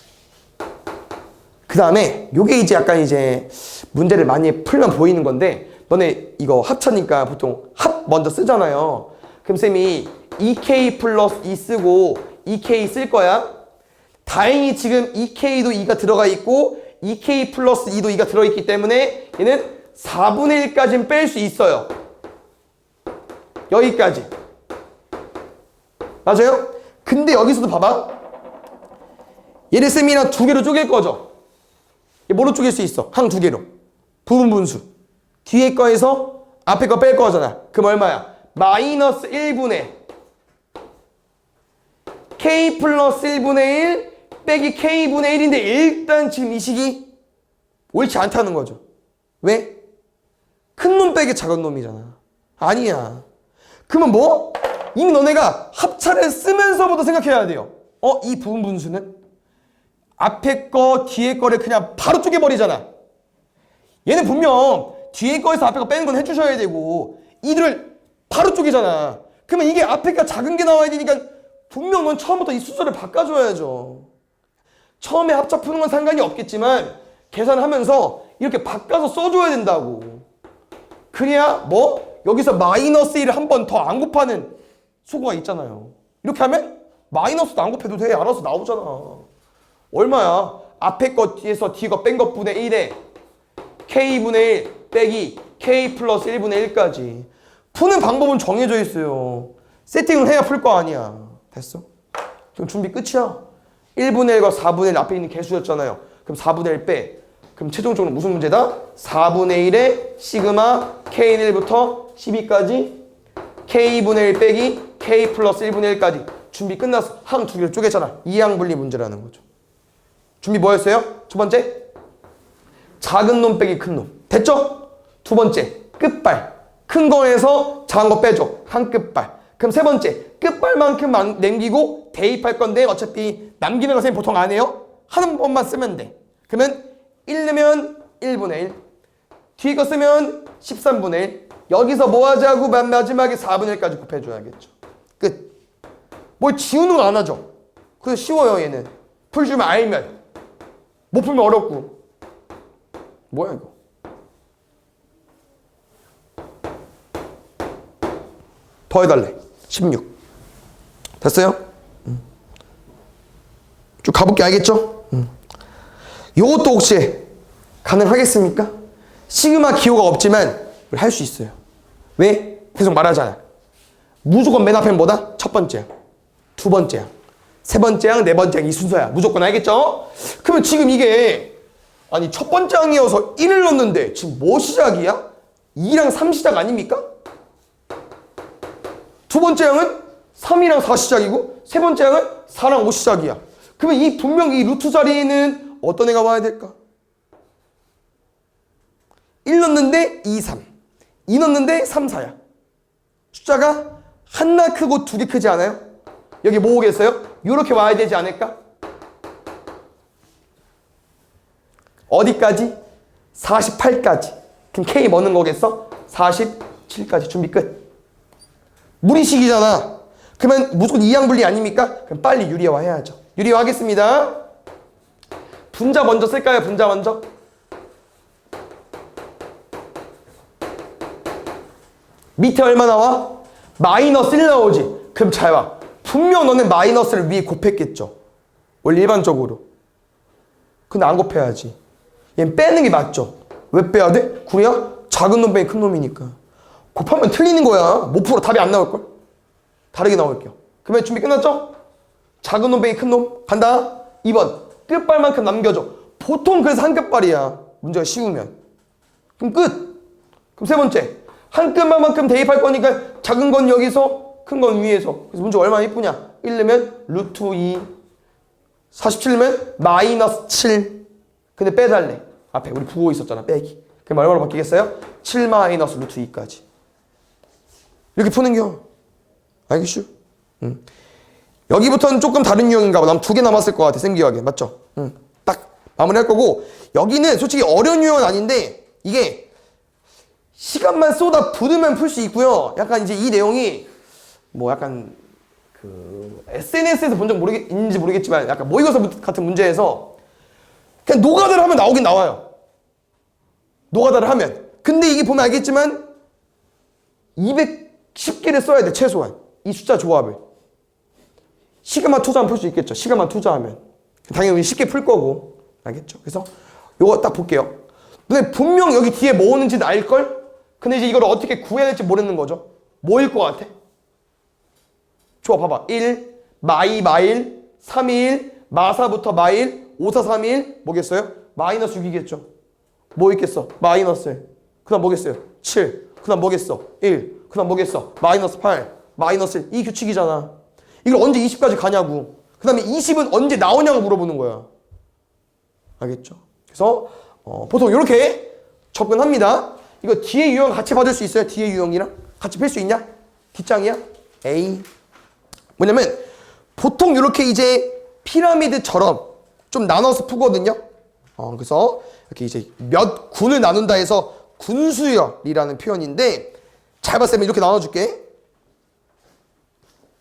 그 다음에 요게 이제 약간 이제 문제를 많이 풀면 보이는 건데 너네 이거 합차니까 보통 합 먼저 쓰잖아요. 그럼 쌤이 2K 플러스 2 쓰고 2K 쓸 거야. 다행히 지금 2K도 2가 들어가 있고 2K 플러스 2도 2가 들어있기 때문에 얘는 4분의 1까지는 뺄 수 있어요. 여기까지. 맞아요? 근데 여기서도 봐봐. 얘를 쌤이랑 두 개로 쪼갤 거죠. 얘 뭐로 쪼갤 수 있어? 항 두 개로. 부분 분수. 뒤에 거에서 앞에 거 뺄 거잖아. 그럼 얼마야? 마이너스 1분의 k 플러스 1분의 1 빼기 k분의 1인데 일단 지금 이 식이 옳지 않다는 거죠. 왜? 큰 놈 빼기 작은 놈이잖아. 아니야. 그러면 뭐? 이미 너네가 합차를 쓰면서부터 생각해야 돼요. 이 부분 분수는 앞에 거 뒤에 거를 그냥 바로 쪼개버리잖아. 얘는 분명 뒤에 거에서 앞에 거 빼는 건 해주셔야 되고 이들을 바로 쪼개잖아. 그러면 이게 앞에 거 작은 게 나와야 되니까 분명 넌 처음부터 이 숫자를 바꿔줘야죠. 처음에 합차 푸는 건 상관이 없겠지만 계산하면서 이렇게 바꿔서 써줘야 된다고. 그래야 뭐? 여기서 마이너스 1을 한 번 더 안 곱하는 수고가 있잖아요. 이렇게 하면 마이너스도 안 곱해도 돼. 알아서 나오잖아. 얼마야? 앞에 거 뒤에서 뒤에 거 뺀 것분의 1에 k분의 1 빼기 k 플러스 1분의 1까지. 푸는 방법은 정해져 있어요. 세팅을 해야 풀 거 아니야. 됐어? 그럼 준비 끝이야. 1분의 1과 4분의 1 앞에 있는 개수였잖아요. 그럼 4분의 1 빼. 그럼 최종적으로 무슨 문제다? 4분의 1에 시그마 k1부터 12까지 k분의 1 빼기 k 플러스 1분의 1까지. 준비 끝났어. 항 두 개를 쪼개잖아. 이항 분리 문제라는 거죠. 준비 뭐였어요? 첫 번째, 작은 놈 빼기 큰 놈. 됐죠? 두 번째, 끝발. 큰 거에서 작은 거 빼줘. 한 끝발. 그럼 세 번째, 끝발만큼 남기고 대입할 건데 어차피 남기는 거 선생님 보통 안 해요. 한 번만 쓰면 돼. 그러면 1 넣으면 1분의 1. 뒤에 거 쓰면 13분의 1. 여기서 뭐 하자고 마지막에 4분의 1까지 곱해줘야겠죠. 끝. 뭘 지우는 건 안 하죠. 그래서 쉬워요 얘는. 풀 줄 알면. 못 풀면 어렵고. 뭐야 이거. 더 해달래. 16. 됐어요? 쭉 가볼게. 알겠죠? 요것도 혹시 가능하겠습니까? 시그마 기호가 없지만 할 수 있어요. 왜? 계속 말하잖아. 무조건 맨 앞에는 뭐다? 첫 번째 항, 두 번째 항, 세 번째 항, 네 번째 항 이 순서야. 무조건. 알겠죠? 그러면 지금 이게 아니 첫 번째 항이어서 1을 넣는데 지금 뭐 시작이야? 2랑 3 시작 아닙니까? 두 번째 항은 3이랑 4 시작이고 세 번째 항은 4랑 5 시작이야. 그러면 이 분명 이 루트 자리에는 어떤 애가 와야 될까? 1 넣는데 2, 3. 2 넣는데 3, 4야. 숫자가 하나 크고 두 개 크지 않아요? 여기 뭐 오겠어요? 이렇게 와야 되지 않을까? 어디까지? 48까지. 그럼 K 뭐는 거겠어? 47까지. 준비 끝. 무리식이잖아. 그러면 무조건 이항분리 아닙니까? 그럼 빨리 유리화 해야죠. 유리화 하겠습니다. 분자 먼저 쓸까요? 분자 먼저. 밑에 얼마 나와? 마이너스 1 나오지. 그럼 잘 봐. 분명 너는 마이너스를 위에 곱했겠죠. 원래 일반적으로. 근데 안 곱해야지. 얘는 빼는 게 맞죠. 왜 빼야 돼? 구야? 작은 놈 빼기 큰 놈이니까. 곱하면 틀리는 거야. 못 풀어. 답이 안 나올걸? 다르게 나올게요. 그러면 준비 끝났죠? 작은 놈 빼기 큰 놈. 간다. 2번. 끝발만큼 남겨줘. 보통 그래서 한 끝발이야. 문제가 쉬우면. 그럼 끝. 그럼 세 번째. 한 끝발만큼 대입할 거니까 작은 건 여기서 큰 건 위에서. 그래서 문제 얼마나 이쁘냐? 1 넣으면 루트 2. 47 넣으면 마이너스 7. 근데 빼달래. 앞에 우리 부호 있었잖아. 빼기. 그럼 얼마로 바뀌겠어요? 7 마이너스 루트 2까지. 이렇게 푸는겨. 알겠슈? 여기부터는 조금 다른 유형인가 봐. 난 2개 남았을 것 같아. 쌤 기억에. 맞죠? 딱 마무리할 거고. 여기는 솔직히 어려운 유형은 아닌데 이게 시간만 쏟아 부으면 풀 수 있고요. 약간 이제 이 내용이 뭐 약간 그 SNS에서 본 적 있는지 모르겠지만 약간 모의고사 같은 문제에서 그냥 노가다를 하면 나오긴 나와요. 노가다를 하면. 근데 이게 보면 알겠지만 210개를 써야 돼. 최소한. 이 숫자 조합을. 시간만 투자하면 풀 수 있겠죠. 시간만 투자하면. 당연히 우리 쉽게 풀 거고. 알겠죠? 그래서 요거 딱 볼게요. 근데 분명 여기 뒤에 뭐 오는지는 알걸? 근데 이제 이걸 어떻게 구해야 될지 모르는 거죠. 뭐일 것 같아? 좋아, 봐봐. 1, 마이, 마일, 3, 1, 마사부터 마일, 5, 4, 3, 1, 뭐겠어요? 마이너스 6이겠죠. 뭐 있겠어? 마이너스 1. 그 다음 뭐겠어요? 7. 그 다음 뭐겠어? 1. 그 다음 뭐겠어? 마이너스 8. 마이너스 1. 이 규칙이잖아. 이걸 언제 20까지 가냐고. 그 다음에 20은 언제 나오냐고 물어보는 거야. 알겠죠? 그래서 보통 이렇게 접근합니다. 이거 뒤에 유형 같이 받을 수 있어요? 뒤에 유형이랑? 같이 뺄 수 있냐? 뒷장이야? A. 뭐냐면 보통 이렇게 이제 피라미드처럼 좀 나눠서 푸거든요. 그래서 이렇게 이제 몇 군을 나눈다 해서 군수열이라는 표현인데 잘 봤을 때 이렇게 나눠줄게.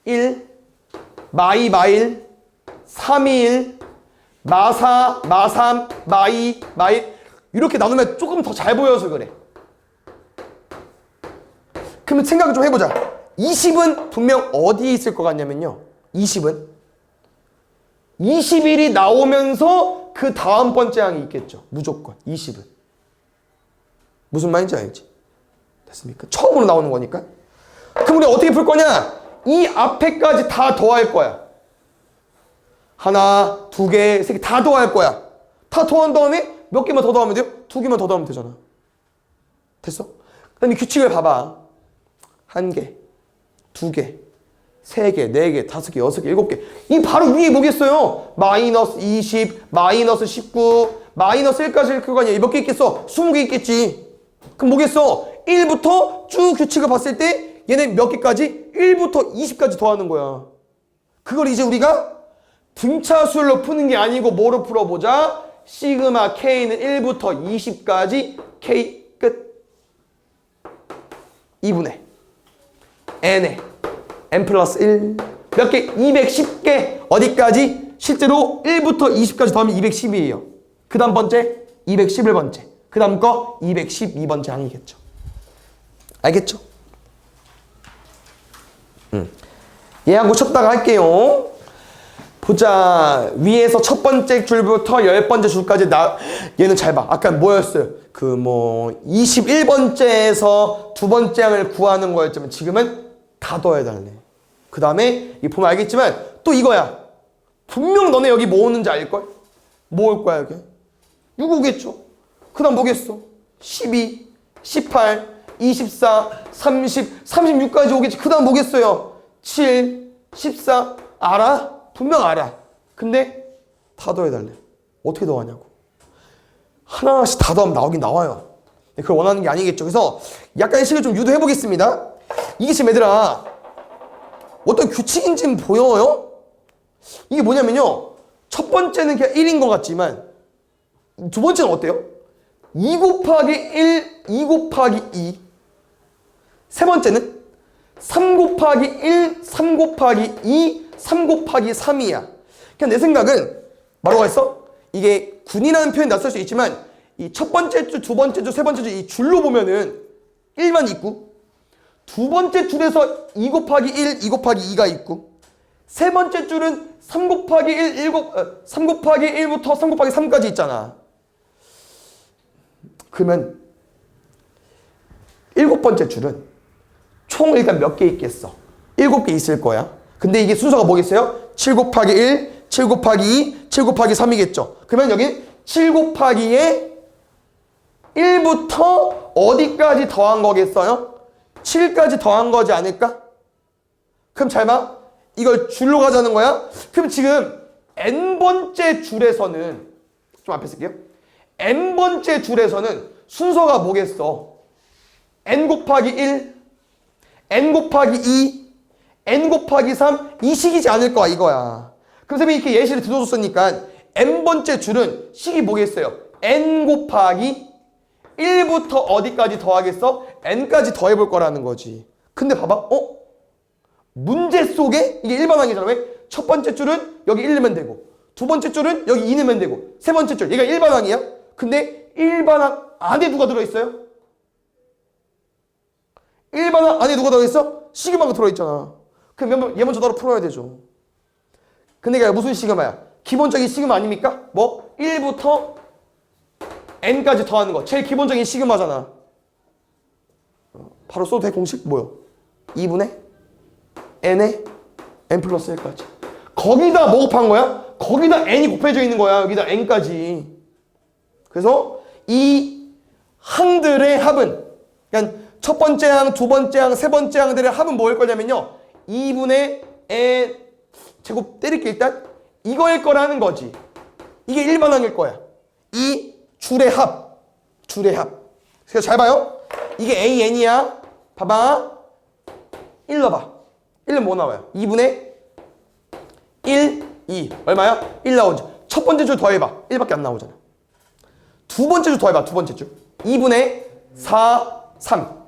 1, 마이, 마일, 3, 1, 마사, 마삼, 마이, 마일 이렇게 나누면 조금 더 잘 보여서 그래. 그러면 생각을 좀 해보자. 20은 분명 어디에 있을 것 같냐면요. 20은 21이 나오면서 그 다음 번째 항이 있겠죠. 무조건 20은. 무슨 말인지 알지? 됐습니까? 처음으로 나오는 거니까. 그럼 우리 어떻게 풀 거냐? 이 앞에까지 다 더할 거야. 하나, 두 개, 세 개 다 더할 거야. 다 더한 다음에 몇 개만 더 더하면 돼요? 두 개만 더 더하면 되잖아. 됐어? 그 다음에 규칙을 봐봐. 한 개, 두 개, 세 개, 네 개, 다섯 개, 여섯 개, 일곱 개. 이 바로 위에 뭐겠어요? 마이너스 20, 마이너스 19, 마이너스 1까지 일 거 아니야. 몇 개 있겠어? 20개 있겠지. 그럼 뭐겠어? 1부터 쭉 규칙을 봤을 때 얘네 몇 개까지? 1부터 20까지 더하는 거야. 그걸 이제 우리가 등차수열로 푸는 게 아니고 뭐로 풀어보자? 시그마 K는 1부터 20까지 K 끝. 2분의 N에 N 플러스 1 몇 개? 210개. 어디까지? 실제로 1부터 20까지 더하면 210이에요. 그 다음 번째 211번째. 그 다음 거 212번째 항이겠죠. 알겠죠? 얘하고 쳤다가 할게요. 보자. 위에서 첫 번째 줄부터 10번째 줄까지 얘는 잘 봐. 아까 뭐였어요? 21번째에서 두 번째 항을 구하는 거였지만 지금은 다 더해달래. 그 다음에 이 보면 알겠지만 또 이거야. 분명 너네 여기 뭐 오는지 알걸? 뭐 올 거야 여기? 6 오겠죠. 그 다음 뭐겠어? 12, 18, 24, 30, 36까지 오겠지. 그 다음 뭐겠어요? 7, 14 알아? 분명 알아. 근데 다 더해달래. 어떻게 더하냐고. 하나씩 다 더하면 나오긴 나와요. 그걸 원하는 게 아니겠죠. 그래서 약간의 식을 좀 유도해 보겠습니다. 이게 지금 얘들아 어떤 규칙인지는 보여요? 이게 뭐냐면요. 첫 번째는 그냥 1인 것 같지만 두 번째는 어때요? 2 곱하기 1, 2 곱하기 2. 세 번째는 3 곱하기 1, 3 곱하기 2, 3 곱하기 3이야. 그냥 내 생각은 뭐라고 했어? 이게 군이라는 표현이 낯설 수 있지만 이 첫 번째 줄, 두 번째 줄, 세 번째 줄 이 줄로 보면은 1만 있고 두 번째 줄에서 2 곱하기 1, 2 곱하기 2가 있고 세 번째 줄은 3 곱하기 1, 3 곱하기 1부터 3 곱하기 3까지 있잖아. 그러면 7번째 줄은 총 일단 몇 개 있겠어? 7개 있을 거야. 근데 이게 순서가 뭐겠어요? 7 곱하기 1, 7 곱하기 2, 7 곱하기 3이겠죠. 그러면 여기 7 곱하기에 1부터 어디까지 더한 거겠어요? 7까지 더한 거지 않을까? 그럼 잘 봐. 이걸 줄로 가자는 거야? 그럼 지금 n번째 줄에서는 좀 앞에 쓸게요. n번째 줄에서는 순서가 뭐겠어? n 곱하기 1, n 곱하기 2, n 곱하기 3 이 식이지 않을 거야 이거야. 그럼 선생님이 이렇게 예시를 들어줬으니까 n번째 줄은 식이 뭐겠어요? n 곱하기 1부터 어디까지 더하겠어? n까지 더해볼 거라는 거지. 근데 봐봐. 문제 속에 이게 일반항이잖아. 왜? 첫 번째 줄은 여기 1 넣으면 되고 두 번째 줄은 여기 2 넣으면 되고 세 번째 줄 얘가 일반항이야. 근데 일반항 안에 누가 들어있어요? 일반항 안에 누가 들어있어? 시그마가 들어있잖아. 그럼 얘 먼저 따로 풀어야 되죠. 근데 이게 무슨 시그마야? 기본적인 시그마 아닙니까? 뭐? 1부터 n까지 더하는 거. 제일 기본적인 시그마잖아. 바로 써도 돼 공식? 뭐요? 2분의 n의 n 플러스 1까지. 거기다 뭐 곱한 거야? 거기다 n이 곱해져 있는 거야. 여기다 n까지. 그래서 이 항들의 합은, 그러니까 첫 번째 항, 두 번째 항, 세 번째 항들의 합은 뭐일 거냐면요, 2분의 n 제곱 때릴게. 일단 이거일 거라는 거지. 이게 일반항일 거야. 이 줄의 합. 그래서 잘 봐요. 이게 AN이야. 봐봐. 1 넣어봐. 1은 뭐 나와요? 2분의 1, 2. 얼마야? 1 나오지. 첫 번째 줄 더해봐. 1밖에 안 나오잖아. 두 번째 줄 더해봐. 두 번째 줄. 2분의 4, 3.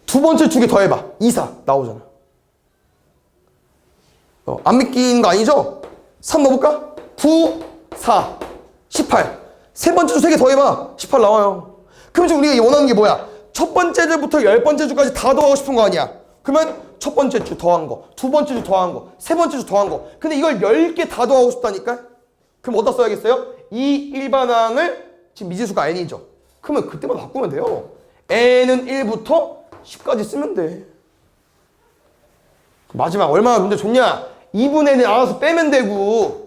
두 번째 두 개 더해봐. 2, 4 나오잖아. 안 믿기는 거 아니죠? 3 넣어볼까? 9, 4, 18. 세 번째 줄 세 개 더해봐. 18 나와요. 그럼 지금 우리가 원하는 게 뭐야? 첫 번째 줄부터 10번째 줄까지 다 더하고 싶은 거 아니야? 그러면 첫 번째 줄 더한 거, 두 번째 줄 더한 거, 세 번째 줄 더한 거. 근데 이걸 10개 다 더하고 싶다니까? 그럼 어디다 써야겠어요? 이 일반항을 지금 미지수가 n이죠. 그러면 그때만 바꾸면 돼요. n은 1부터 10까지 쓰면 돼. 마지막 얼마나 문제 좋냐? 2분의 1을 알아서 빼면 되고.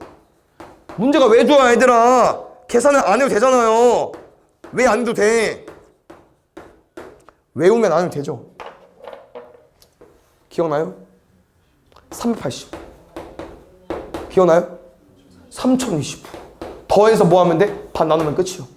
문제가 왜 좋아 얘들아? 계산을 안 해도 되잖아요. 왜 안 해도 돼? 외우면 안 해도 되죠. 기억나요? 380. 기억나요? 3020. 더해서 뭐 하면 돼? 반 나누면 끝이요.